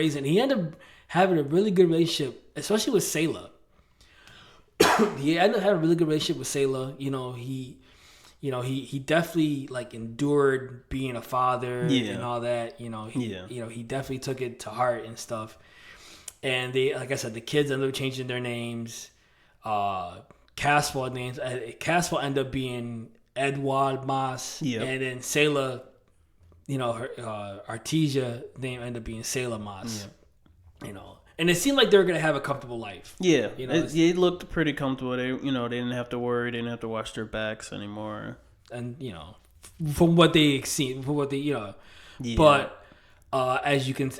having a really good relationship, especially with Sayla. He ended up having a really good relationship with Sayla. He definitely like endured being a father and all that. He definitely took it to heart and stuff. And they, like I said, the kids ended up changing their names. Casval ended up being Edouard Mas, and then Sayla, her Artesia name ended up being Sayla Mas. And it seemed like they were gonna have a comfortable life. Yeah, it looked pretty comfortable. They didn't have to worry. They didn't have to watch their backs anymore. And from what they seen, but as you can,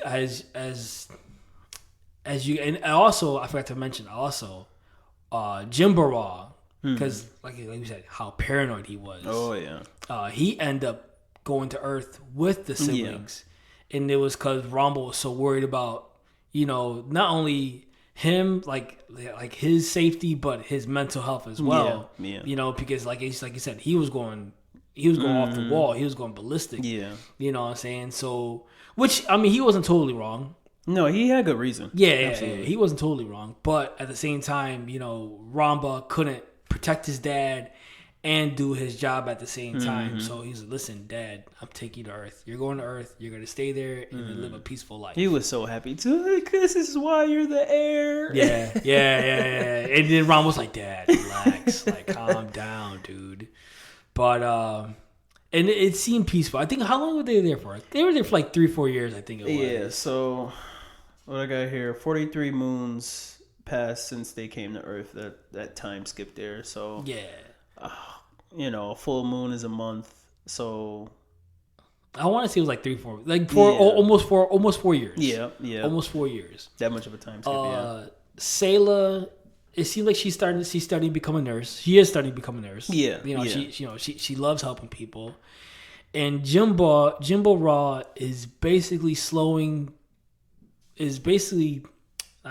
and also I forgot to mention Jimbo, because like we said, how paranoid he was. Oh yeah. He ended up going to Earth with the siblings, and it was because Rumble was so worried about not only him like his safety, but his mental health as well. Because like you said, he was going off the wall. He was going ballistic. Yeah. You know what I'm saying? So, which I mean, he wasn't totally wrong. No, he had good reason. Yeah, he wasn't totally wrong. But at the same time, Ramba couldn't protect his dad and do his job at the same time. So he's like, listen, Dad, I'm taking you to Earth. You're going to Earth. You're going to stay there and live a peaceful life. He was so happy too, because this is why you're the heir. Yeah. And then Ron was like, Dad, relax. Like, calm down, dude. But, and it seemed peaceful. I think, how long were they there for? They were there for like 3-4 years, I think it was. Yeah, so what I got here, 43 moons passed since they came to Earth. That time skip there. So, yeah. A full moon is a month, so I want to say it was like 3-4, like almost 4 years. Yeah, almost 4 years. That much of a time skip. Sayla, it seemed like she's starting to become a nurse. She is starting to become a nurse. Yeah, she loves helping people, and Jimbo Raw is basically I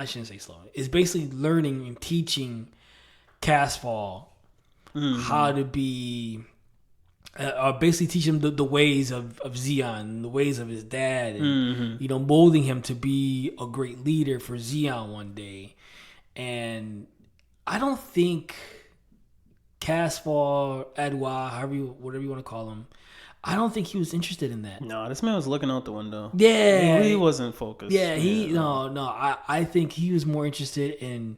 shouldn't say slowing. Is basically learning and teaching Casval how to be, basically teach him the ways of Zeon, the ways of his dad, and molding him to be a great leader for Zeon one day. And I don't think Casval, Edouard, whatever you want to call him, I don't think he was interested in that. No, this man was looking out the window. Yeah, he wasn't focused. Yeah, I think he was more interested in,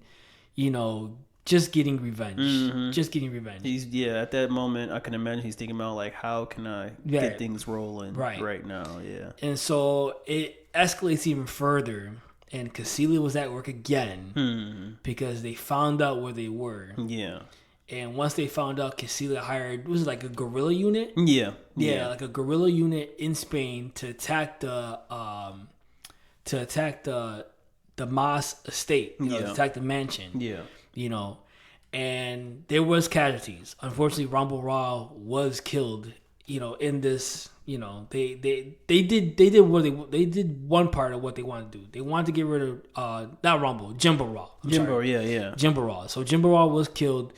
just getting revenge. Just getting revenge. At that moment, I can imagine he's thinking about, like, how can I get things rolling right now? Yeah. And so it escalates even further, and Casile was at work again because they found out where they were. Yeah. And once they found out, Casval hired, was it like a guerrilla unit? Yeah. Like a guerrilla unit in Spain to attack the Mas estate, to attack the mansion. Yeah. And there was casualties. Unfortunately, Rumble Raw was killed. In this, they did one part of what they wanted to do. They wanted to get rid of not Rumble, Jimbo Raw. Jimbo Raw. So Jimbo Raw was killed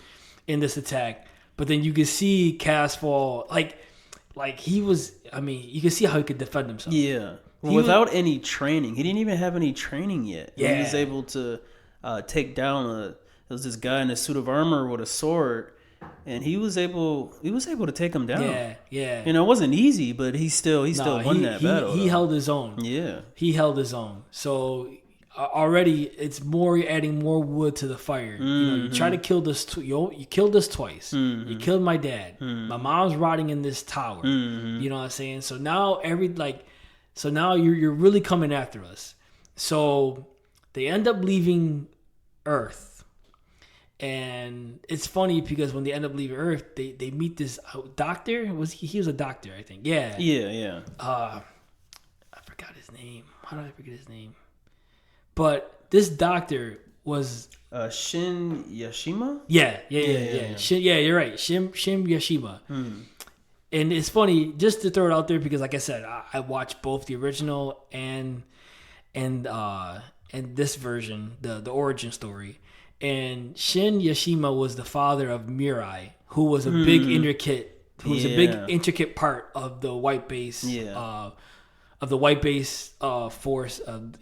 in this attack, but then you can see Casval, like he was. I mean, you can see how he could defend himself. Yeah. Without any training, he didn't even have any training yet. Yeah. He was able to take down it was this guy in a suit of armor with a sword, and he was able to take him down. Yeah. It wasn't easy, but he still won that battle. He held his own. Yeah. He held his own. So already it's adding more wood to the fire. You try to kill this. You killed us twice. You killed my dad. My mom's rotting in this tower. You know what I'm saying? So now you're really coming after us. So they end up leaving Earth. And it's funny because when they end up leaving Earth, they meet this doctor. He was a doctor, I think. Yeah. I forgot his name. How did I forget his name? But this doctor was Shin Yashima? Yeah. You're right. Shin Yashima. And it's funny, just to throw it out there, because like I said, I watched both the original and this version, the origin story. And Shin Yashima was the father of Mirai, who was a big intricate part of the white base, force of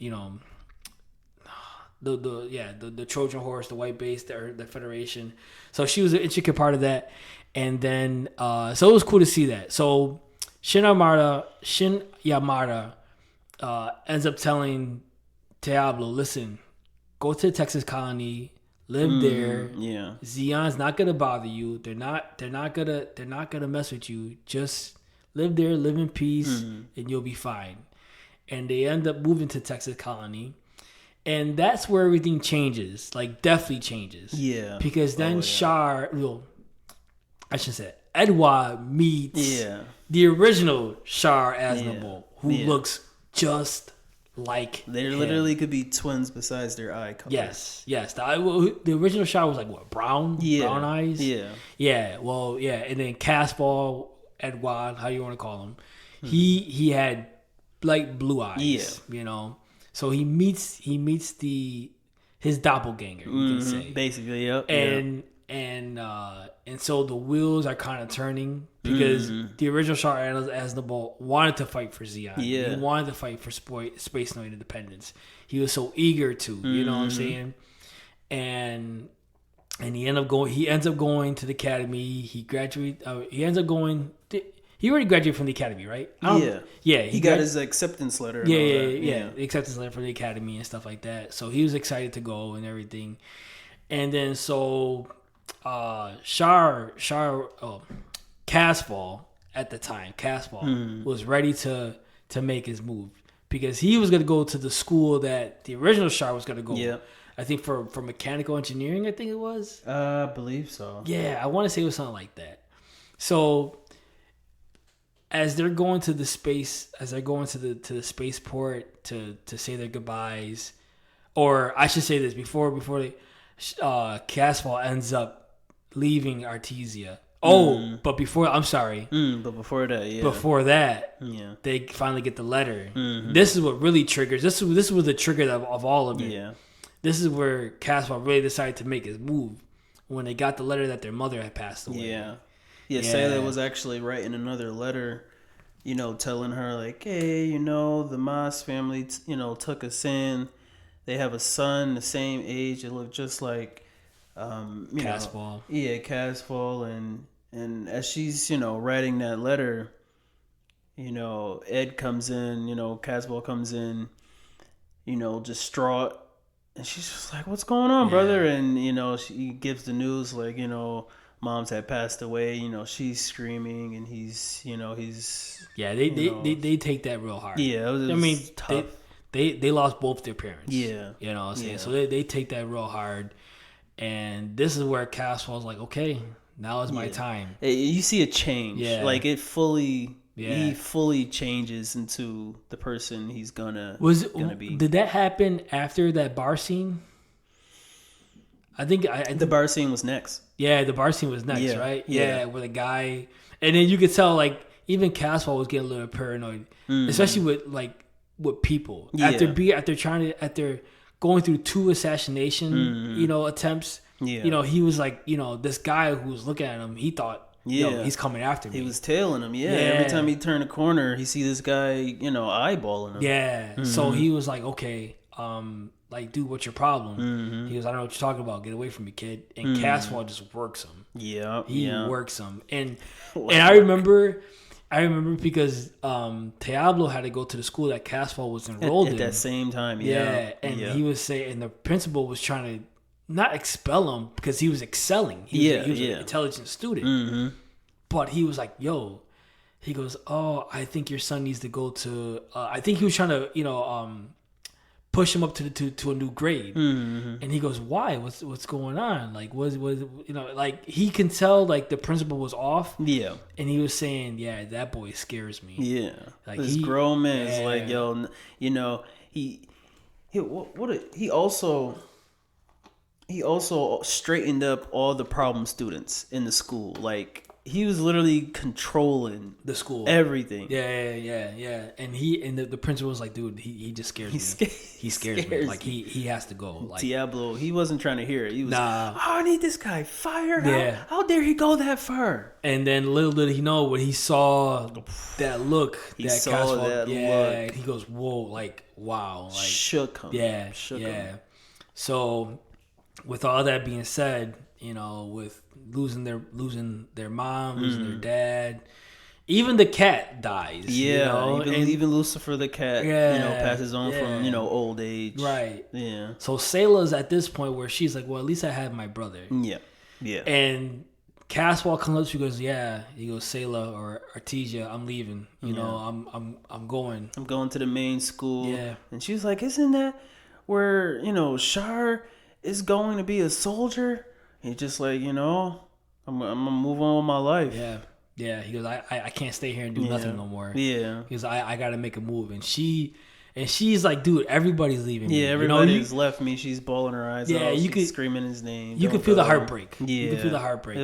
the Trojan horse, the white base, the Federation. So she was an intricate part of that. And then, so it was cool to see that. So Shin Yamada ends up telling Diablo, listen, go to the Texas colony, live there. Yeah. Zeon's not gonna bother you. They're not gonna mess with you. Just live there, live in peace, and you'll be fine. And they end up moving to Texas colony. And that's where everything changes. Like, definitely changes. Yeah. Because then Edward meets the original Char Aznable, who looks just like they literally could be twins besides their eye color. Yes. The original Char was like what, brown eyes. Yeah. Well, yeah, and then Casval, Edward, how you want to call him, he had like blue eyes. So he meets his doppelganger, you can say, basically. Yep. And so the wheels are kind of turning because the original Char Aznable wanted to fight for Zeon. He wanted to fight for space no independence. He was so eager to, you know what I'm saying? And he ends up going to the academy. He already graduated from the academy, right? He got his acceptance letter. The acceptance letter from the academy and stuff like that. So he was excited to go and everything. And then so Casval at the time, was ready to make his move because he was going to go to the school that the original Char was going to go. Yeah. I think for mechanical engineering, I think it was. I believe so. Yeah, I want to say it was something like that. So as they're going to the spaceport to say their goodbyes, or I should say this before they Casval ends up leaving Artesia. But before that, they finally get the letter. This is what really triggers. This was the trigger of all of it. Yeah. This is where Casval really decided to make his move when they got the letter that their mother had passed away. Yeah. Sailor was actually writing another letter, telling her like, hey, the Mas family, took us in. They have a son the same age. It looked just like Casval. Casval. And as she's, writing that letter, Ed comes in, Casval comes in, distraught. And she's just like, what's going on, brother? And, she gives the news like, mom's had passed away. She's screaming and he's. Yeah, they take that real hard. Yeah, it was tough. They lost both their parents. Yeah. So they take that real hard. And this is where Caswell's like, okay, now is my time. You see a change. Yeah. Like he fully changes into the person he's gonna be. Did that happen after that bar scene? I think the bar scene was next. Yeah, the bar scene was next, right? Yeah, where the guy, and then you could tell like even Caswell was getting a little paranoid, especially with people after going through 2 assassination attempts. Yeah. He was like, this guy who was looking at him, he thought, he's coming after me. He was tailing him. Yeah. Every time he turned a corner, he see this guy, eyeballing him. Yeah. So he was like, okay, like, dude, what's your problem? He goes, I don't know what you're talking about. Get away from me, kid. And Caswell just works him. Yeah. He works him. And I remember because Diablo had to go to the school that Caswell was enrolled in. At that same time, And he was saying, and the principal was trying to not expel him because he was excelling. He was an intelligent student. But he was like, yo, he goes, oh, I think your son needs to go to, I think he was trying to, push him up to a new grade. And he goes, why? What's going on? Like, like he can tell like the principal was off. Yeah. And he was saying, yeah, that boy scares me. Yeah. Like this grown man is like, yo, he also straightened up all the problem students in the school. Like he was literally controlling the school, everything. Yeah. And the principal was like, dude, he just scares me. He scares me. Like he has to go. Like Diablo, he wasn't trying to hear it. He was, I need this guy fired. Yeah. How dare he go that far? And then little did he know when he saw that look, he goes, whoa, like wow, like shook him. Yeah, shook him. So with all that being said, with losing their mom, losing their dad, even the cat dies. Yeah, even Lucifer the cat, passes on from old age. Right. Yeah. So Sayla's at this point where she's like, well, at least I have my brother. Yeah. Yeah. And Caswell comes up, she goes, yeah. He goes, Sayla or Artesia, I'm leaving. I'm going. I'm going to the main school. Yeah. And she was like, isn't that where Char is going to be a soldier? He's just like, I'm gonna move on with my life. Yeah. Yeah. He goes, I can't stay here and do nothing no more. Yeah. He goes, I gotta make a move. And she's like, dude, everybody's leaving me. Yeah, everybody's left me. She's bawling her eyes out. You could screaming his name. You could feel the heartbreak. Yeah. You could feel the heartbreak.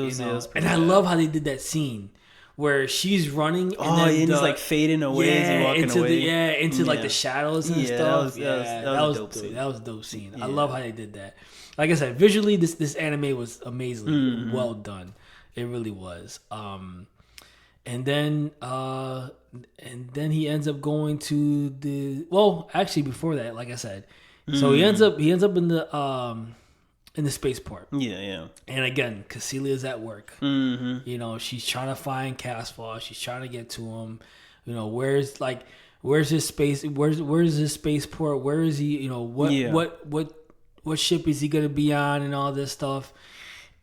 And I love how they did that scene where she's running and he's like fading away as he's walking away. Into like the shadows and stuff. That was dope. That was a dope scene. I love how they did that. Like I said, visually, this anime was amazingly well done. It really was. And then he ends up going to the. Well, actually, before that, like I said, so he ends up in the spaceport. Yeah. And again, Caselia's at work. She's trying to find Casval. She's trying to get to him. Where's his space? Where's his spaceport? Where is he? What ship is he going to be on and all this stuff.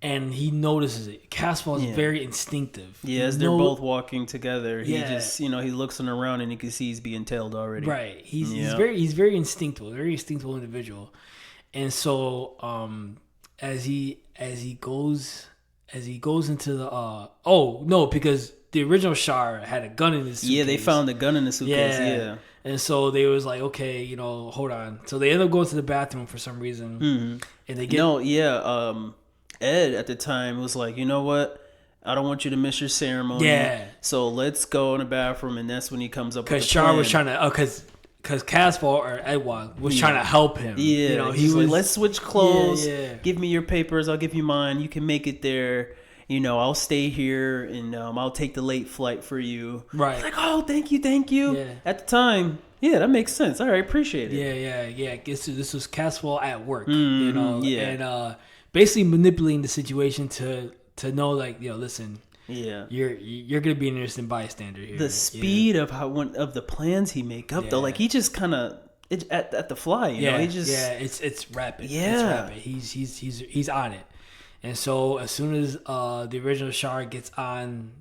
And he notices it. Casval is very instinctive. Yeah, as they're both walking together, he just, he looks around and you can see he's being tailed already. Right. He's very instinctive, very instinctive individual. And so as he goes into the because the original Char had a gun in his suitcase. Yeah, they found a gun in the suitcase. Yeah. And so they was like, okay, hold on. So they end up going to the bathroom for some reason. And they get Ed at the time was like, you know what? I don't want you to miss your ceremony. Yeah. So let's go in the bathroom, and that's when he comes up with the plan. Because Char was trying to, because Casval or Edward was trying to help him. Yeah. He was like, let's switch clothes. Yeah. Give me your papers. I'll give you mine. You can make it there. I'll stay here, and I'll take the late flight for you. Right. Like, oh, thank you. Yeah. At the time, yeah, that makes sense. All right, appreciate it. Yeah. This was Casval at work, and basically manipulating the situation to know, like, listen, you're gonna be an innocent bystander here. The speed of the plans he make up though, like he just kind of at the fly, he just it's rapid. Yeah, it's rapid. He's on it. And so as soon as the original Char gets on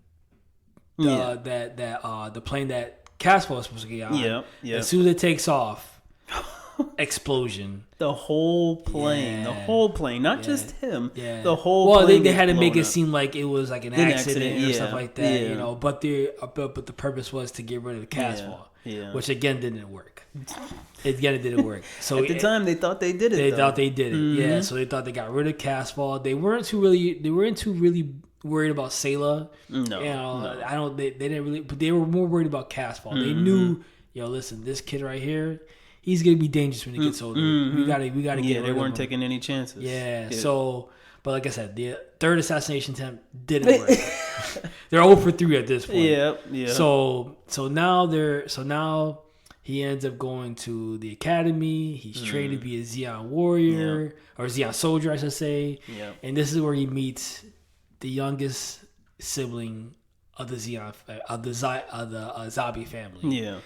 the plane that Casval was supposed to get on, as soon as it takes off, explosion. The whole plane, not just him. Yeah, the whole. Well, plane they had to make it up. seem like it was like an accident or stuff like that, you know. But the purpose was to get rid of the Casval, which again didn't work. It didn't work. So at the time, they thought they did it. They thought they did it. Yeah. So they thought they got rid of Casval. They weren't too really worried about Sayla. No, you know, I don't. They didn't really, but they were more worried about Casval. They knew, listen, this kid right here, he's gonna be dangerous when he gets older. We gotta get rid of him. Yeah, they weren't taking any chances. Yeah. So, but like I said, the third assassination attempt didn't work. They're 0 for 3 at this point. Yeah. So now he ends up going to the academy. He's trained to be a Zeon warrior or Zeon soldier, I should say. Yeah. And this is where he meets the youngest sibling of the Zabi family. Yeah.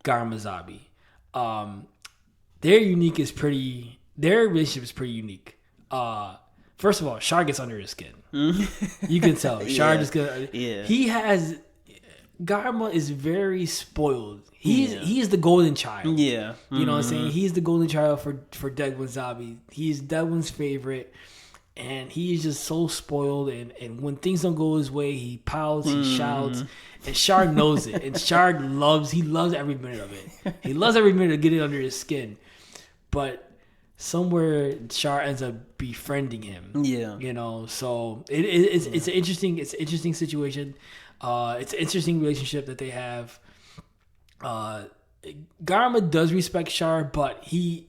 Garma Zabi. Their relationship is pretty unique. First of all, Char gets under his skin. You can tell. Char just gonna. Yeah. Garma is very spoiled. He's the golden child. Yeah. You know what I'm saying? He's the golden child for Degwin Zabi. He's Degwin's favorite. And he's just so spoiled, and when things don't go his way, he pouts, he shouts, and Char knows it. And Char loves every minute of it. He loves every minute of getting under his skin. But somewhere Char ends up befriending him. Yeah. You know, so it's an interesting situation. It's an interesting relationship that they have. Garma does respect Char, but he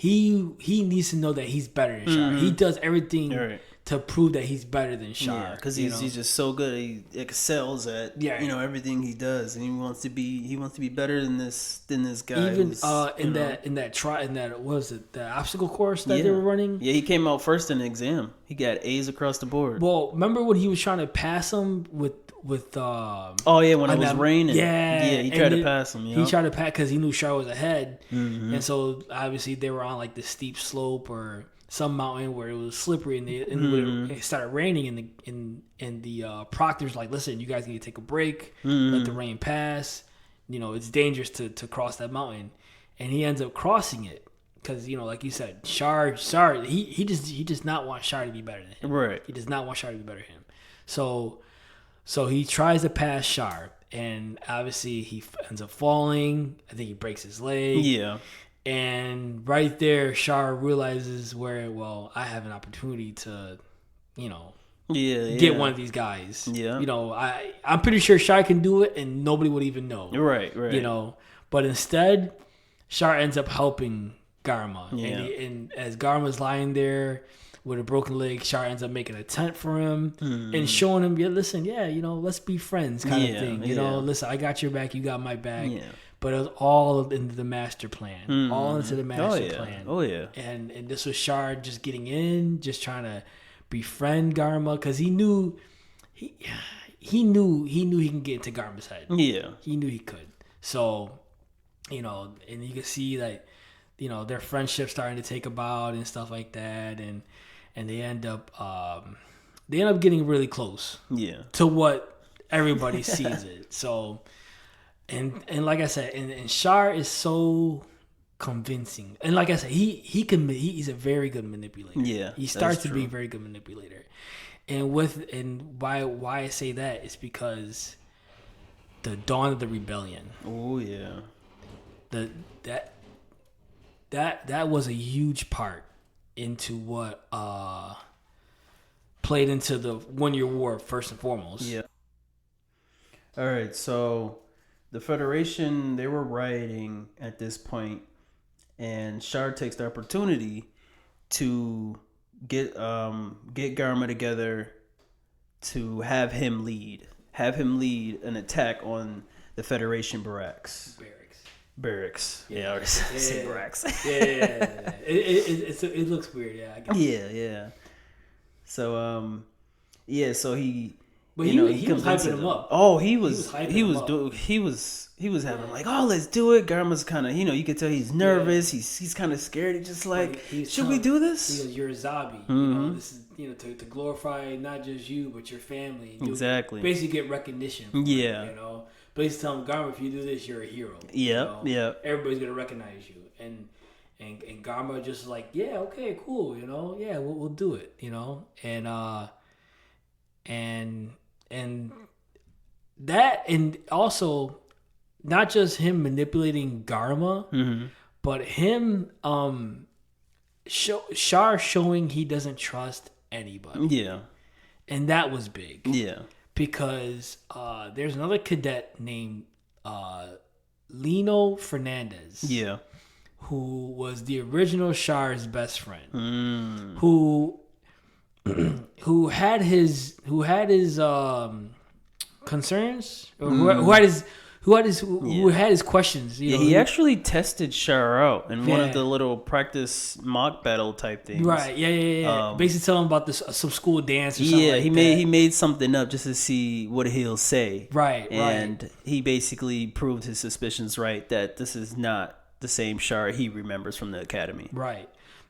needs to know that he's better than Char. He does everything to prove that he's better than Char. Yeah, because he's just so good. He excels at everything he does, and he wants to be better than this guy. Even what was it, the obstacle course that they were running? Yeah, he came out first in the exam. He got A's across the board. Well, remember when he was trying to pass him with when it was raining. He tried to pass him. He tried to pass because he knew Char was ahead, and so obviously they were on like the steep slope or some mountain where it was slippery, and it started raining, and the proctor's like, listen, you guys need to take a break, let the rain pass. You know, it's dangerous to cross that mountain, and he ends up crossing it because like you said, Char, he does not want Char to be better than him. Right. He does not want Char to be better than him. So he tries to pass Char, and obviously he ends up falling. I think he breaks his leg. Yeah. And right there, Char realizes I have an opportunity to, get one of these guys. Yeah. I'm pretty sure Char can do it, and nobody would even know. Right. But instead, Char ends up helping Garma. Yeah. And as Garma's lying there with a broken leg, Char ends up making a tent for him and showing him, listen, let's be friends kind of thing. Listen, I got your back, you got my back. Yeah. But it was all into the master plan. All into the master plan. Oh, yeah. And this was Char just getting in, just trying to befriend Garma, because he knew he can get into Garma's head. Yeah. He knew he could. So, and you can see that, their friendship starting to take about and stuff like that, and they end up getting really close. Yeah. To what everybody sees it. So, and like I said, and Char is so convincing, and like I said, he's a very good manipulator. Yeah, he starts to be a very good manipulator, and why I say that is because the dawn of the rebellion. Oh yeah, that was a huge part into what played into the 1 year war first and foremost. Yeah. All right, so the Federation, they were rioting at this point, and Char takes the opportunity to get Garma together to have him lead an attack on the Federation barracks. Yeah, I already said barracks. Yeah. It looks weird. Yeah, I guess. Yeah. So so he. But he was hyping him up. Oh, he was having like, oh, let's do it. Garma's kind of, you could tell he's nervous. Yeah. He's kind of scared. He's just like, should we do this? He goes, you're a Zabi. This is to glorify not just you but your family. Exactly. Basically get recognition. Yeah. But he's telling Garma, if you do this, you're a hero. Yeah. Everybody's gonna recognize you. and Garma just like, yeah, okay, cool, you know, yeah, we'll do it, you know, and that, and also not just him manipulating Garma, but him Char showing he doesn't trust anybody. Yeah. And that was big. Yeah. Because there's another cadet named Lino Fernandez. Yeah. Who was the original Char's best friend. Who had his concerns, or who had his questions. You know, he actually tested Char out in one of the little practice mock battle type things. Right? Yeah. Basically, telling him about this some school dance. Or something like he made something up just to see what he'll say. Right. And he basically proved his suspicions right that this is not the same Char he remembers from the academy. Right.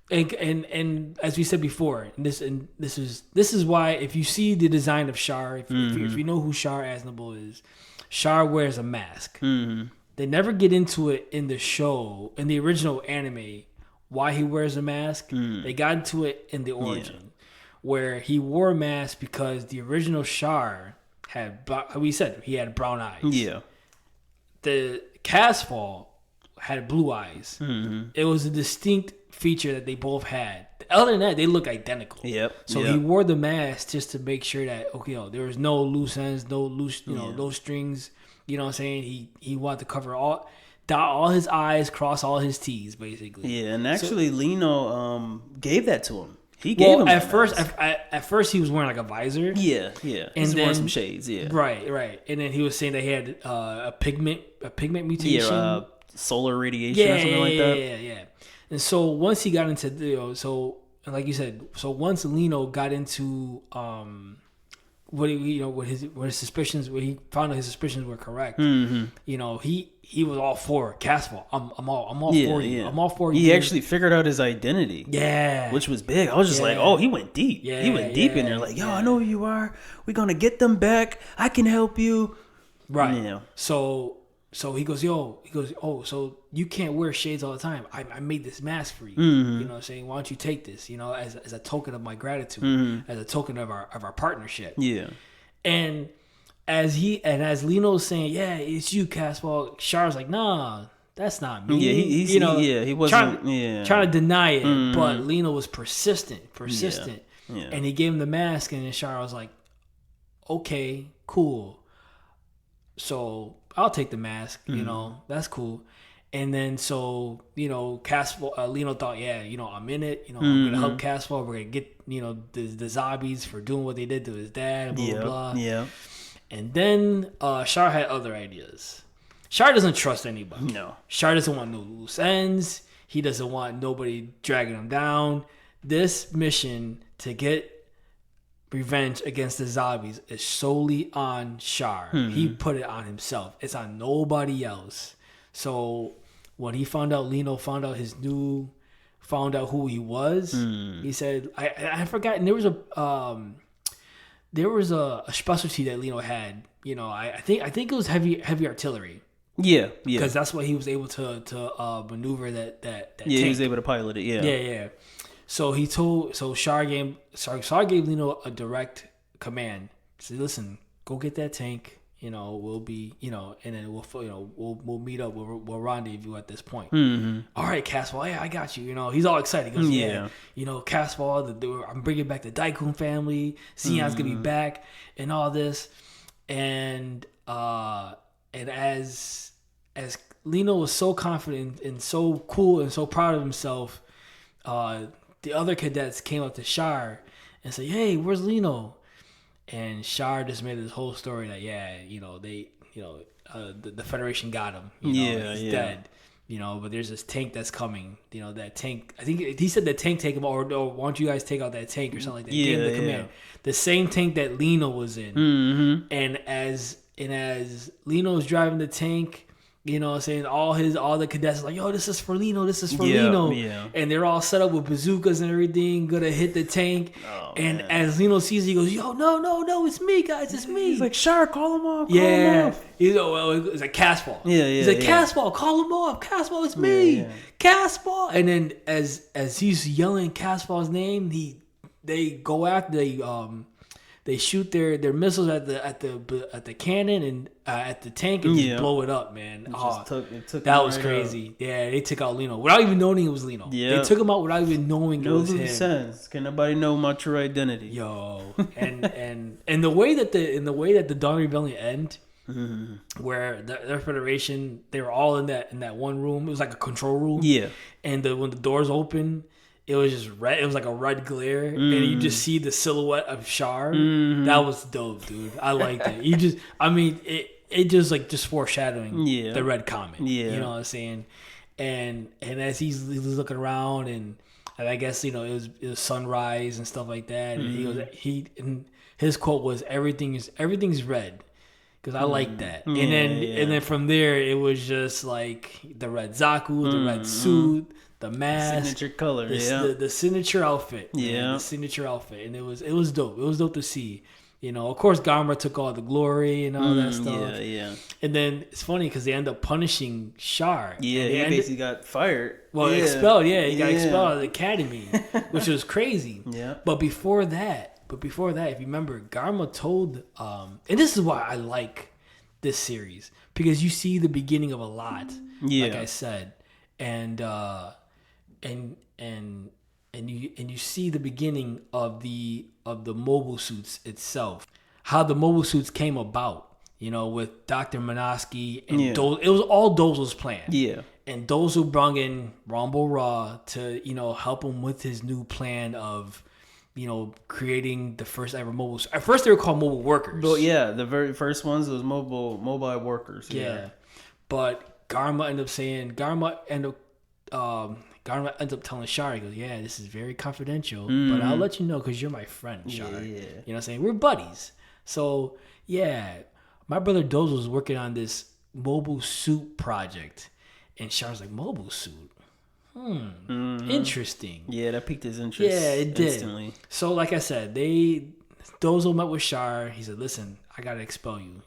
And as we said before, this is why if you see the design of Char, if you know who Char Aznable is, Char wears a mask. They never get into it in the show, in the original anime, why he wears a mask. They got into it in the origin, where he wore a mask because the original Char had, we said, he had brown eyes. Yeah. The Casval had blue eyes. It was a distinct feature that they both had. Other than that, they look identical. So he wore the mask just to make sure that, okay, there was no loose ends, no loose, no strings. You know what I'm saying? He wanted to cover dot all his I's, cross all his T's, basically. Yeah, and actually, Lino gave that to him. He gave him at first he was wearing like a visor. Yeah. And he's then wearing some shades. Yeah. Right. And then he was saying that he had a pigment mutation. Yeah, solar radiation or something like that. Yeah. And so once he got into like you said, once Lino got into what his suspicions, where he found out his suspicions were correct, he was all for Casval. I'm all for you. I'm all for you. He actually figured out his identity. Yeah. Which was big. I was just like, oh, he went deep. Yeah. He went deep in there. Like, yo, I know who you are. We're gonna get them back. I can help you. Right. So he goes, oh, so you can't wear shades all the time. I made this mask for you. You know what I'm saying? Why don't you take this, as a token of my gratitude, as a token of our partnership. Yeah. And as Lino's saying, yeah, it's you, Casval, Char's like, nah, that's not me. Yeah, he wasn't trying to deny it, but Lino was persistent. Yeah. And he gave him the mask, and then Char was like, okay, cool. So I'll take the mask, that's cool. And then Casval, Lino thought, I'm in it, I'm gonna help Casval. We're gonna get the Zabis for doing what they did to his dad, blah blah blah. Yeah. And then Char had other ideas. Char doesn't trust anybody. No. Char doesn't want no loose ends. He doesn't want nobody dragging him down. This mission to get revenge against the Zabis is solely on Char. He put it on himself. It's on nobody else. So when Lino found out who he was, he said, I forgot. And there was a specialty that Lino had. I think it was heavy artillery. Yeah. Because that's what he was able to maneuver that tank. He was able to pilot it. Yeah. So Char gave Lino a direct command. He said, listen, go get that tank. We'll be, and then we'll meet up. We'll rendezvous at this point. All right, Casval. Yeah, I got you. He's all excited. He goes, Casval. I'm bringing back the Deiku family. Sion's gonna be back, and all this. And as Lino was so confident and so cool and so proud of himself, the other cadets came up to Char and said, "Hey, where's Lino?" And Char just made this whole story that the Federation got him. He's dead. But there's this tank that's coming. That tank. I think he said the tank take him, or why don't you guys take out that tank or something like that? Gave him the command. The same tank that Lino was in. And as Lino's driving the tank, You know what I'm saying? All the cadets are like, yo, this is for Lino, this is for Yeah, Lino. yeah. And they're all set up with bazookas and everything, gonna hit the tank. Oh, and man. as Lino sees it, he goes, yo, no, it's me, guys, it's me. He's like, Char, call him off. Yeah. You know, well, it's like Casval. Yeah, He's like, Casval, call him off. Casval, it's me. Yeah. Casval. And then as he's yelling Casval's name, they go after they shoot their missiles at the cannon and at the tank and just blow it up, man. It took that was right crazy. out. Yeah, they took out Lino without even knowing it was Lino. Yeah. They took him out without even knowing it was him. sense. Can nobody know my true identity? Yo, and the way that the Dawn Rebellion end, where their Federation, they were all in that one room. It was like a control room. Yeah. And when the doors open, it was just red. It was like a red glare, and you just see the silhouette of Char. That was dope, dude. I liked it. It just foreshadowing the red comet. Yeah. You know what I'm saying? And as he's looking around, and I guess it was sunrise and stuff like that. And and his quote was, everything's red. Because I like that. And then from there, it was just like the red Zaku, the red suit, the mask, signature color, the signature outfit, man, the signature outfit, and it was dope. It was dope to see. You know, of course, Gamera took all the glory and all that stuff. Yeah. And then it's funny because they end up punishing Char. Yeah, he basically got fired. Expelled. Yeah, he got expelled out of the academy, which was crazy. Yeah. But before that, if you remember, Gamera told, and this is why I like this series, because you see the beginning of a lot. Like I said, and you see the beginning of the mobile suits itself, how the mobile suits came about, with Dr. Minosky and it was all Dozo's plan. Yeah. And Dozo brought in Rambo Ra to, help him with his new plan of, creating the first ever mobile. At first they were called mobile workers. But yeah, the very first ones was mobile workers. Yeah. But Gamera ends up telling Char, he goes, yeah, this is very confidential, but I'll let you know because you're my friend, Char. Yeah. You know what I'm saying? We're buddies. So, yeah, my brother Dozo was working on this mobile suit project. And Char's like, mobile suit? Interesting. Yeah, that piqued his interest. Yeah, it did. Instantly. So, like I said, Dozo met with Char. He said, listen, I gotta expel you.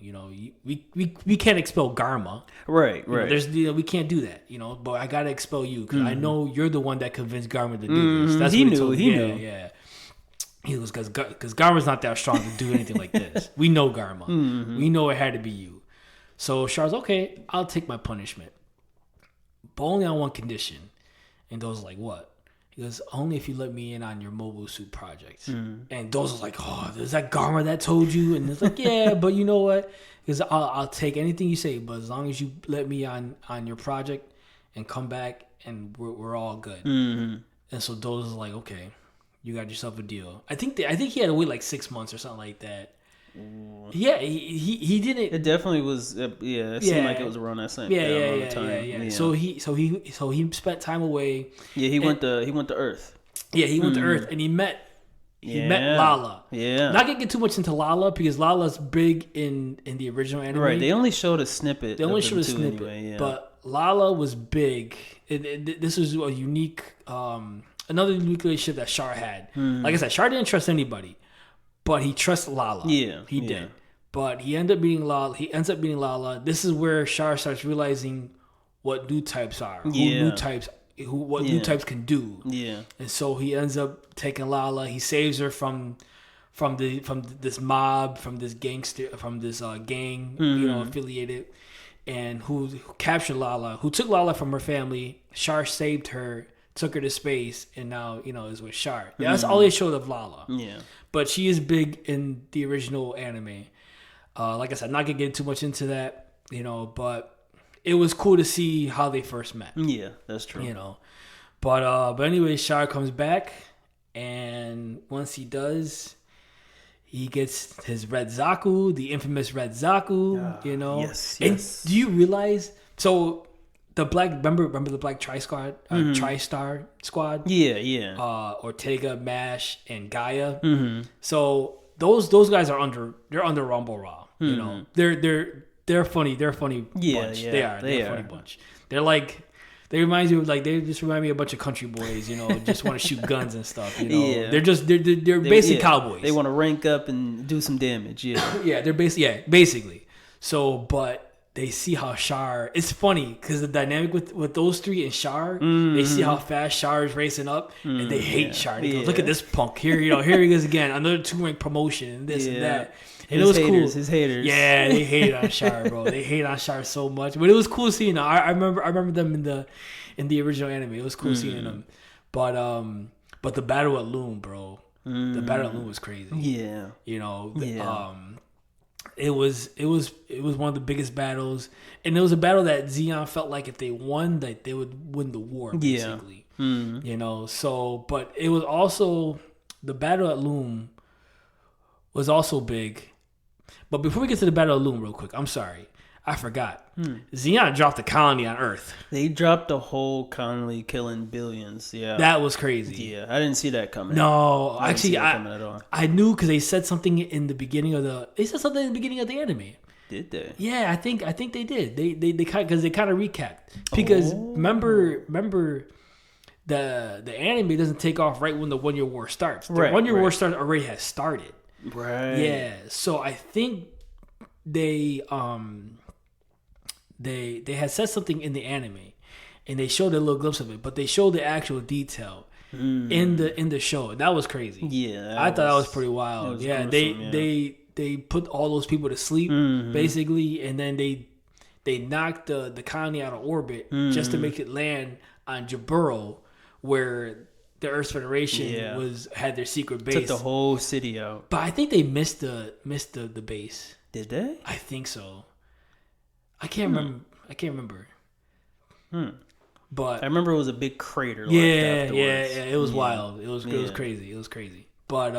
We can't expel Gamera. Right. We can't do that. But I gotta expel you because I know you're the one that convinced Gamera to do this. That's what he knew. Yeah. He was because Gamera's not that strong to do anything like this. We know Gamera. We know it had to be you. So Char's okay. I'll take my punishment, but only on one condition. And Dozo's like, what? He goes, only if you let me in on your mobile suit project. And Dozo's like, oh, is that Gamera that told you? And it's like, yeah, but you know what? Because I'll take anything you say, but as long as you let me on your project and come back, and we're all good. And so Dozo's like, okay, you got yourself a deal. I think he had to wait like 6 months or something like that. Yeah, he didn't. It definitely was. It seemed like it was around that same. Time. Yeah. So he spent time away. Yeah, he went to Earth. Yeah, he went to Earth and he met Lala. Yeah. Not gonna get too much into Lala because Lala's big in the original anime. Right. They only showed a snippet. Anyway, but Lala was big. This was a unique, another unique relationship that Char had. Like I said, Char didn't trust anybody. But he trusts Lala. Yeah, he did. But he ends up beating Lala. This is where Char starts realizing what new types are. What new types can do. Yeah. And so he ends up taking Lala. He saves her from this mob, from this gangster, from this gang, affiliated, and who captured Lala, who took Lala from her family. Char saved her, took her to space, and now is with Char. Yeah, that's all they showed of Lala. Yeah. But she is big in the original anime. Like I said, not gonna get too much into that, but it was cool to see how they first met. Yeah, that's true. But anyway, Char comes back, and once he does, he gets his Red Zaku, the infamous Red Zaku. Yes. And do you realize? So the black remember the black Tri-Star squad? Yeah. Ortega, Mash, and Gaia. So those guys are under Rambo Ra. They're they're a funny bunch. They are. They're a funny bunch. They're like. They remind you of they just remind me of a bunch of country boys, just want to shoot guns and stuff. Yeah. They're basic cowboys. They want to rank up and do some damage. Yeah, yeah, they're basically. So, but they see how Char. It's funny because the dynamic with those three and Char, they see how fast Char is racing up, and they hate Char. They go, look at this punk here. Here he is again, another 2-rank promotion and this and that. And it was cool. His haters. Yeah, they hated on Char, bro. They hate on Char so much, but it was cool seeing them. I remember them in the original anime. It was cool seeing them, but the battle at Loom, bro. The battle at Loom was crazy. Yeah, it was one of the biggest battles, and it was a battle that Zeon felt like if they won, that they would win the war, basically. Yeah. So, but it was also the battle at Loom was also big. But before we get to the battle of Loom real quick, I'm sorry. I forgot. Zeon dropped a colony on Earth. They dropped a whole colony killing billions. Yeah. That was crazy. Yeah, I didn't see that coming. No, actually, I knew because they said something in the beginning of the anime. Did they? Yeah, I think they did. They kind of recapped. Because remember the anime doesn't take off right when the 1 year war starts. The 1 year war already has started. Right. Yeah. So I think they had said something in the anime, and they showed a little glimpse of it, but they showed the actual detail in the show. That was crazy. Yeah. I thought that was pretty wild. Yeah. Gruesome, they put all those people to sleep basically, and then they knocked the colony out of orbit just to make it land on Jaburo, where the Earth Federation had their secret base. Took the whole city out. But I think they missed the base. Did they? I think so. I can't remember. But I remember it was a big crater. Yeah. It was wild. It was crazy. But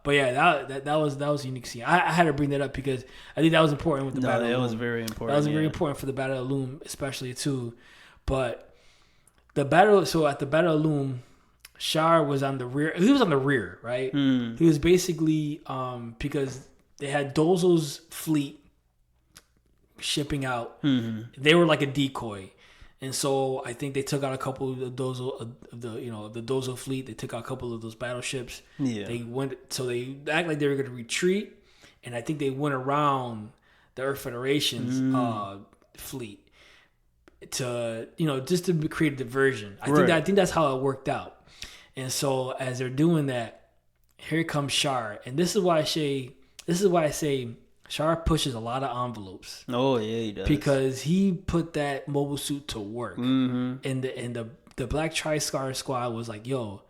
yeah, that was a unique scene. I had to bring that up because I think that was important with the battle. That was very important. That was very important for the Battle of Loom, especially too. But at the Battle of Loom, Char was on the rear. He was on the rear, right? He was basically because they had Dozo's fleet shipping out. They were like a decoy, and so I think they took out a couple of the Dozo fleet. They took out a couple of those battleships. Yeah, they act like they were going to retreat, and I think they went around the Earth Federation's fleet to just to create a diversion. I think that's how it worked out. And so as they're doing that, here comes Char, and this is why I say Char pushes a lot of envelopes. Oh yeah, he does, because he put that mobile suit to work. And the Black Tri-Star Squad was like, "Yo,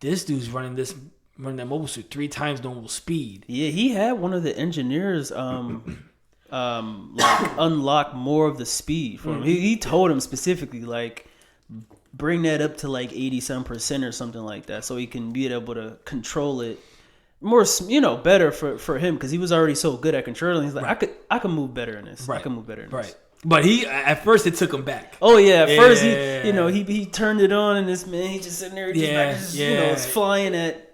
this dude's running that mobile suit 3 times normal speed." Yeah, he had one of the engineers unlock more of the speed for him. He told him specifically bring that up to 80% or something like that, so he can be able to control it more, better for him, because he was already so good at controlling. He's like, I could move better in this. Right. I could move better in this. But at first it took him back. Oh yeah, first he turned it on, and this man, he just sitting there, it's flying at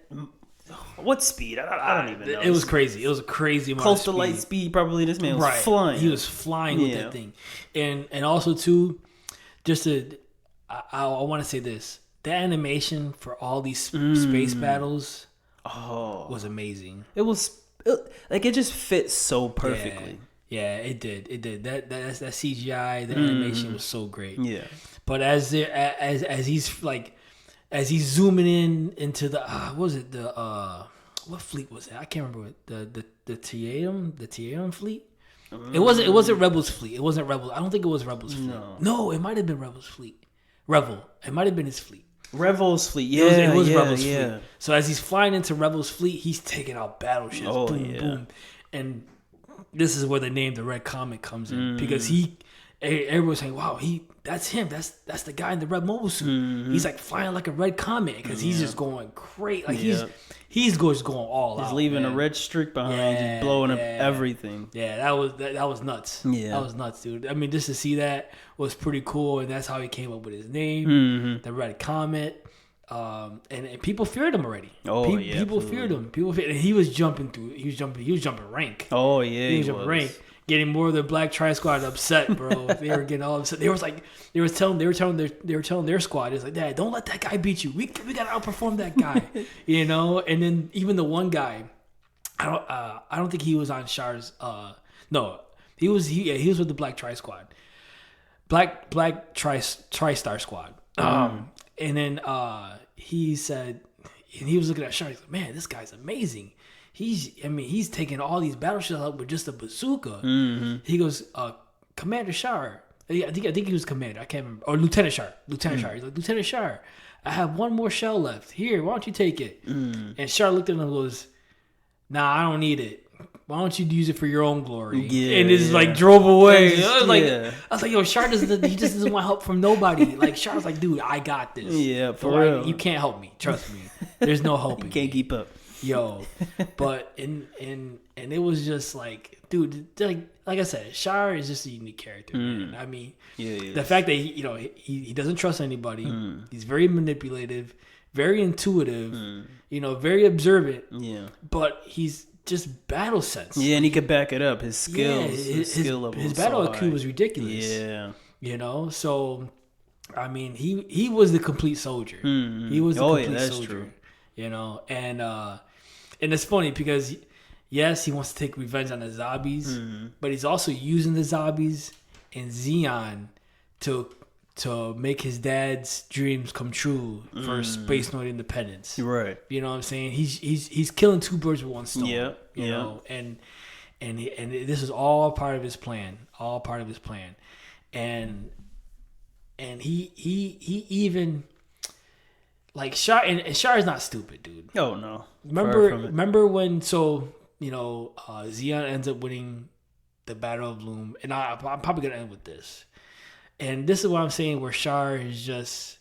what speed? I don't even know. It was crazy. It was a crazy amount close of to speed. Light speed. Probably this man was flying. He was flying with that thing, and also too, I want to say this: the animation for all these space battles was amazing. It just fits so perfectly. Yeah, it did. That CGI, the animation was so great. Yeah. But as he's zooming into the what fleet was it? I can't remember the Tieum fleet. It wasn't Rebels fleet. It wasn't Rebels. I don't think it was Rebels fleet. No, it might have been Rebels fleet. Revel. It might have been his fleet. Rebels fleet. Yeah, it was Rebels fleet. So as he's flying into Rebels fleet, he's taking out battleships. Boom. And this is where the name the Red Comet comes in, because everyone's saying, "Wow, that's him. That's the guy in the red mobile suit. He's flying like a red comet, because he's just going great. He's just going all out. He's leaving a red streak behind, just blowing up everything. Yeah, that was nuts. Yeah, that was nuts, dude. I mean, just to see that was pretty cool, and that's how he came up with his name, the Red Comet. And people feared him already. People feared him. And he was jumping rank. Oh yeah, he was jumping rank. getting more of the Black Tri Squad upset, bro. They were getting all upset. They were telling their squad, it's like, Dad, don't let that guy beat you. We gotta outperform that guy, you know. And then even the one guy, I don't think he was on Char's. No, he was with the Black Tri Squad, Black Tri-Star Squad. And then he said, and he was looking at Char. He's like, man, this guy's amazing. He's taking all these battleships out with just a bazooka. Mm-hmm. He goes, Commander Char. I think he was commander. I can't remember. Or Lieutenant Char. Char. He's like, Lieutenant Char, I have one more shell left. Here, why don't you take it? Mm. And Char looked at him and goes, nah, I don't need it. Why don't you use it for your own glory? Yeah, and just like drove away. I was like, yo, Char he just doesn't want help from nobody. Like Char's like, dude, I got this. Yeah, for real. You can't help me. Trust me. There's no helping. You can't keep up. Yo, but and it was just like, dude, like I said, Char is just a unique character. Man. I mean, the fact that he doesn't trust anybody. He's very manipulative, very intuitive. Very observant. Yeah, but he's just battle sense. Yeah, and he could back it up. His skills, his skill level, his battle IQ was ridiculous. Yeah, so I mean, he was the complete soldier. Mm-hmm. He was the complete soldier. True. And it's funny because yes, he wants to take revenge on the Zabis, but he's also using the Zabis and Zeon to make his dad's dreams come true for Space Noid independence. Right. You know what I'm saying? He's killing two birds with one stone. Yeah. You know, and this is all part of his plan. All part of his plan. And he even like Char, and Char is not stupid, dude. Oh no. Remember when Zeon ends up winning the Battle of Loom, and I'm probably gonna end with this. And this is what I'm saying, where Char is just,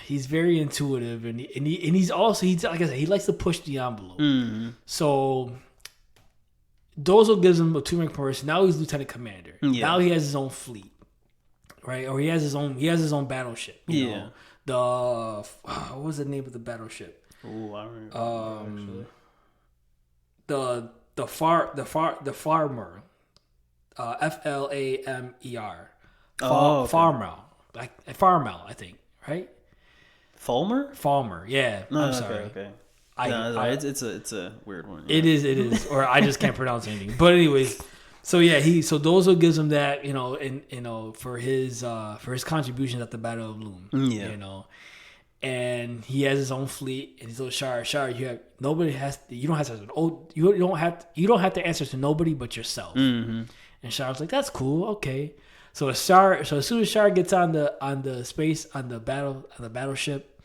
he's very intuitive, and he's also, like I said, he likes to push the envelope. Mm-hmm. So Dozo gives him a 2-rank promotion. Now he's lieutenant commander. Yeah. Now he has his own fleet, right? Or he has his own battleship. You know? What was the name of the battleship? Oh, I don't remember. The farmer. Flamer. Farmel, Farmel, I think, right? Falmer, yeah. I'm sorry. Okay. It's a weird one. Yeah. It is, or I just can't pronounce anything. But anyways, so yeah, so Dozo gives him that, for his contributions at the Battle of Loom. Yeah. And he has his own fleet, and he's like, Char, you don't have to answer to nobody but yourself. Mm-hmm. And Char's like, that's cool, okay. So as soon as Char gets on the battleship,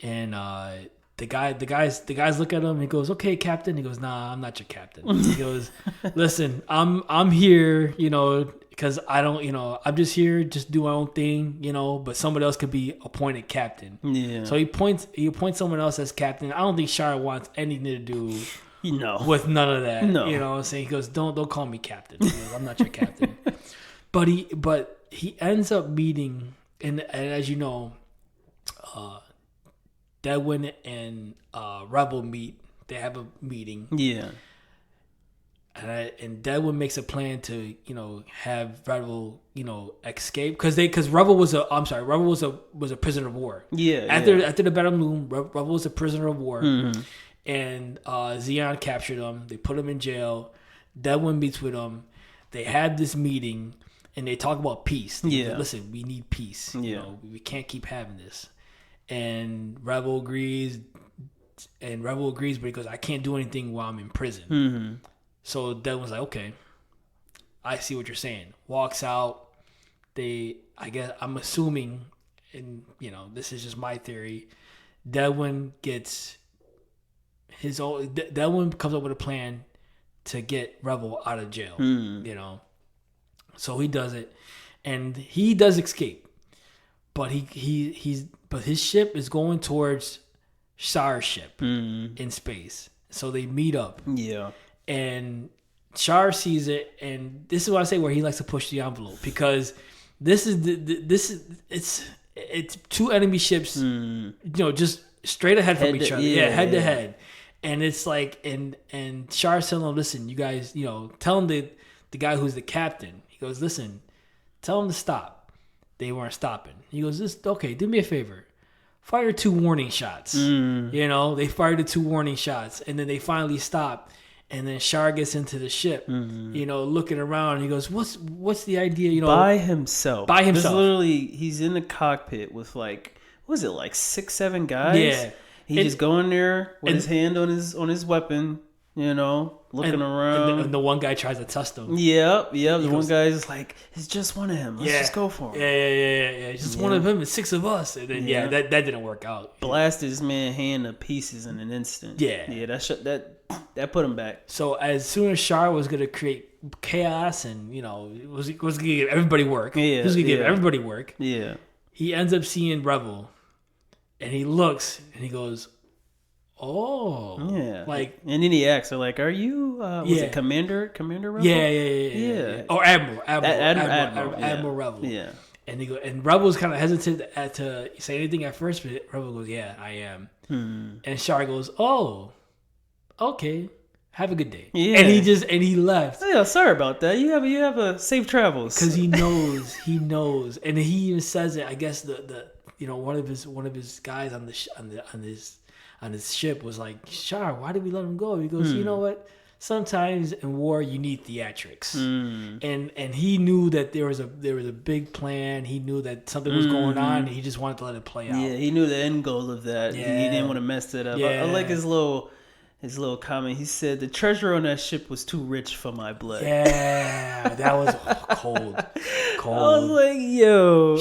and the guys look at him and he goes, okay, Captain. He goes, nah, I'm not your captain. He goes, listen, I'm here, because I don't, I'm just here, just do my own thing, but somebody else could be appointed captain. Yeah. So he appoints someone else as captain. I don't think Char wants anything to do with none of that. No. You know what I'm saying? He goes, don't call me captain. He goes, I'm not your captain. But he ends up meeting, and as you know, Deadwin and Rebel meet. They have a meeting. Yeah. And Deadwin makes a plan to, have Rebel, escape because Rebel was a prisoner of war. Yeah. After the Battle of Loom, Rebel was a prisoner of war. Mm-hmm. And Zeon captured him. They put him in jail. Deadwin meets with him. They had this meeting, and they talk about peace. Like, listen, we need peace. Yeah. We can't keep having this. And Rebel agrees. But he goes, I can't do anything while I'm in prison. Mm-hmm. So Deadwin's like, okay, I see what you're saying. Walks out. I'm assuming, and this is just my theory. Deadwin comes up with a plan to get Rebel out of jail. So he does it, and he does escape, but but his ship is going towards Char's ship in space. So they meet up. Yeah, and Char sees it, and this is what I say where he likes to push the envelope, because it's two enemy ships, just straight ahead from each other. Head to head. And it's like, and Char's telling him, listen, you guys, tell him the guy who's the captain. He goes, listen, tell him to stop. They weren't stopping. He goes, okay, do me a favor. Fire 2 warning shots. They fired the 2 warning shots, and then they finally stopped. And then Char gets into the ship, looking around. He goes, "What's the idea?" By himself. Just literally, he's in the cockpit with like 6, 7 guys. Yeah, he just going there with his hand on his weapon, looking around. And the one guy tries to test him. Yep. The one guy is like, "It's just one of him. Let's just go for him." Yeah. It's just one of him and 6 of us. And then that didn't work out. Blasted this man hand to pieces in an instant. Yeah. That put him back. So as soon as Char was gonna create chaos and was gonna give everybody work. Yeah. He was gonna give everybody work. Yeah. He ends up seeing Rebel, and he looks and he goes, "Oh, yeah." And then he asks her, like, "Are you was it Commander Rebel?" Yeah. Or Admiral Rebel. Yeah. And Rebel's kind of hesitant to say anything at first, but Rebel goes, "Yeah, I am." And Char goes, "Oh, okay. Have a good day." Yeah. And he left. Yeah, sorry about that. You have a safe travels. Because he knows, and he even says it. I guess the one of his guys on his ship was like, "Char, why did we let him go?" He goes, "You know what? Sometimes in war you need theatrics." And he knew that there was a big plan. He knew that something was going on, and he just wanted to let it play out. Yeah, he knew the end goal of that. Yeah. He didn't want to mess it up. Yeah. I like his little comment. He said, "The treasure on that ship was too rich for my blood." Yeah, that was cold. I was like, yo.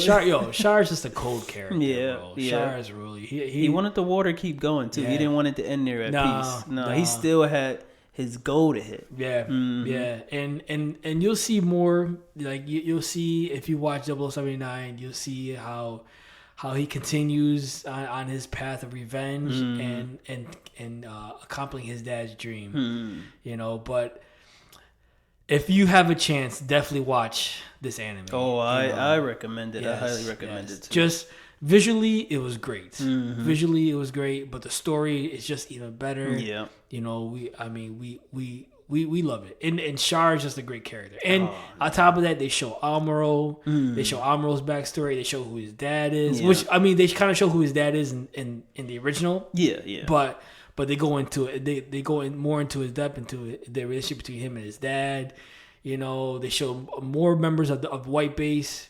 Char's just a cold character. Yeah, bro. yeah. Char is really he wanted the water to keep going too. Yeah. He didn't want it to end there at peace. No, he still had his goal to hit. Yeah, yeah, and you'll see more. Like you'll see if you watch 0079, you'll see how he continues on his path of revenge and accomplishing his dad's dream. But if you have a chance, definitely watch this anime. Oh, I recommend it. Yes, I highly recommend it too. Just visually, it was great. Visually, it was great, but the story is just even better. Yeah. We love it. And Char is just a great character. And on top of that, they show Amuro. They show Amuro's backstory. They show who his dad is. Yeah. Which, they kind of show who his dad is in the original. Yeah. But they go into it. They go more into his depth, into the relationship between him and his dad. They show more members of White Base.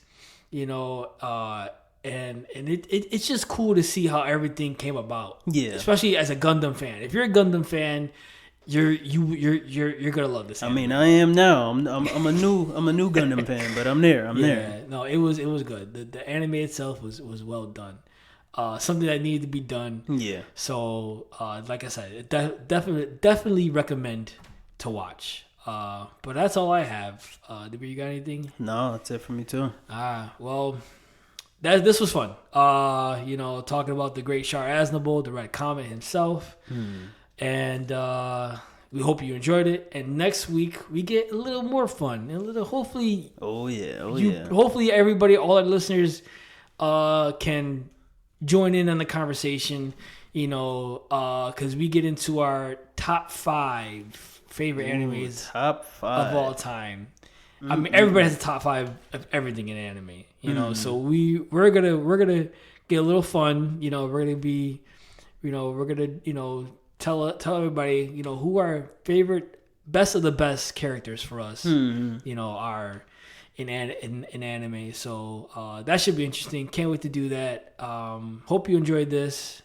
And it's just cool to see how everything came about. Yeah. Especially as a Gundam fan. If you're a Gundam fan, you're gonna love this anime. I am now. I'm a new Gundam fan, but I'm there. Yeah. No, it was good. The anime itself was well done. Something that needed to be done. Yeah. So, like I said, definitely recommend to watch. But that's all I have. You got anything? No, that's it for me too. Well, this was fun. Talking about the great Char Aznable, the Red Comet himself. And we hope you enjoyed it. And next week we get a little more fun. Hopefully. Hopefully everybody, all our listeners, can join in on the conversation. Because we get into our top 5 favorite animes top 5 of all time. Everybody has a top 5 of everything in anime. So we're gonna get a little fun. We're gonna be, we're gonna tell everybody who our favorite best of the best characters for us are in anime. So that should be interesting. Can't wait to do that. Hope you enjoyed this.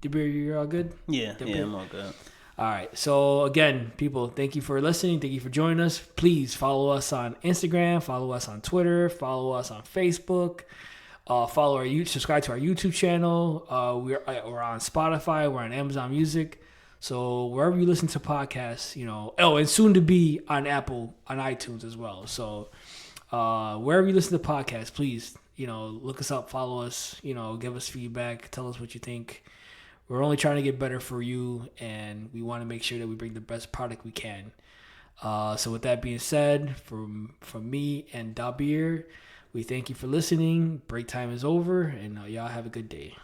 You're all good? Yeah, I'm all good. All right. So again, people, thank you for listening. Thank you for joining us. Please follow us on Instagram. Follow us on Twitter. Follow us on Facebook. Subscribe to our YouTube channel. We're on Spotify. We're on Amazon Music. So wherever you listen to podcasts, and soon to be on Apple, on iTunes as well. So wherever you listen to podcasts, please, look us up, follow us, give us feedback, tell us what you think. We're only trying to get better for you, and we want to make sure that we bring the best product we can. So with that being said, from me and Dabir, we thank you for listening. Break time is over, and y'all have a good day.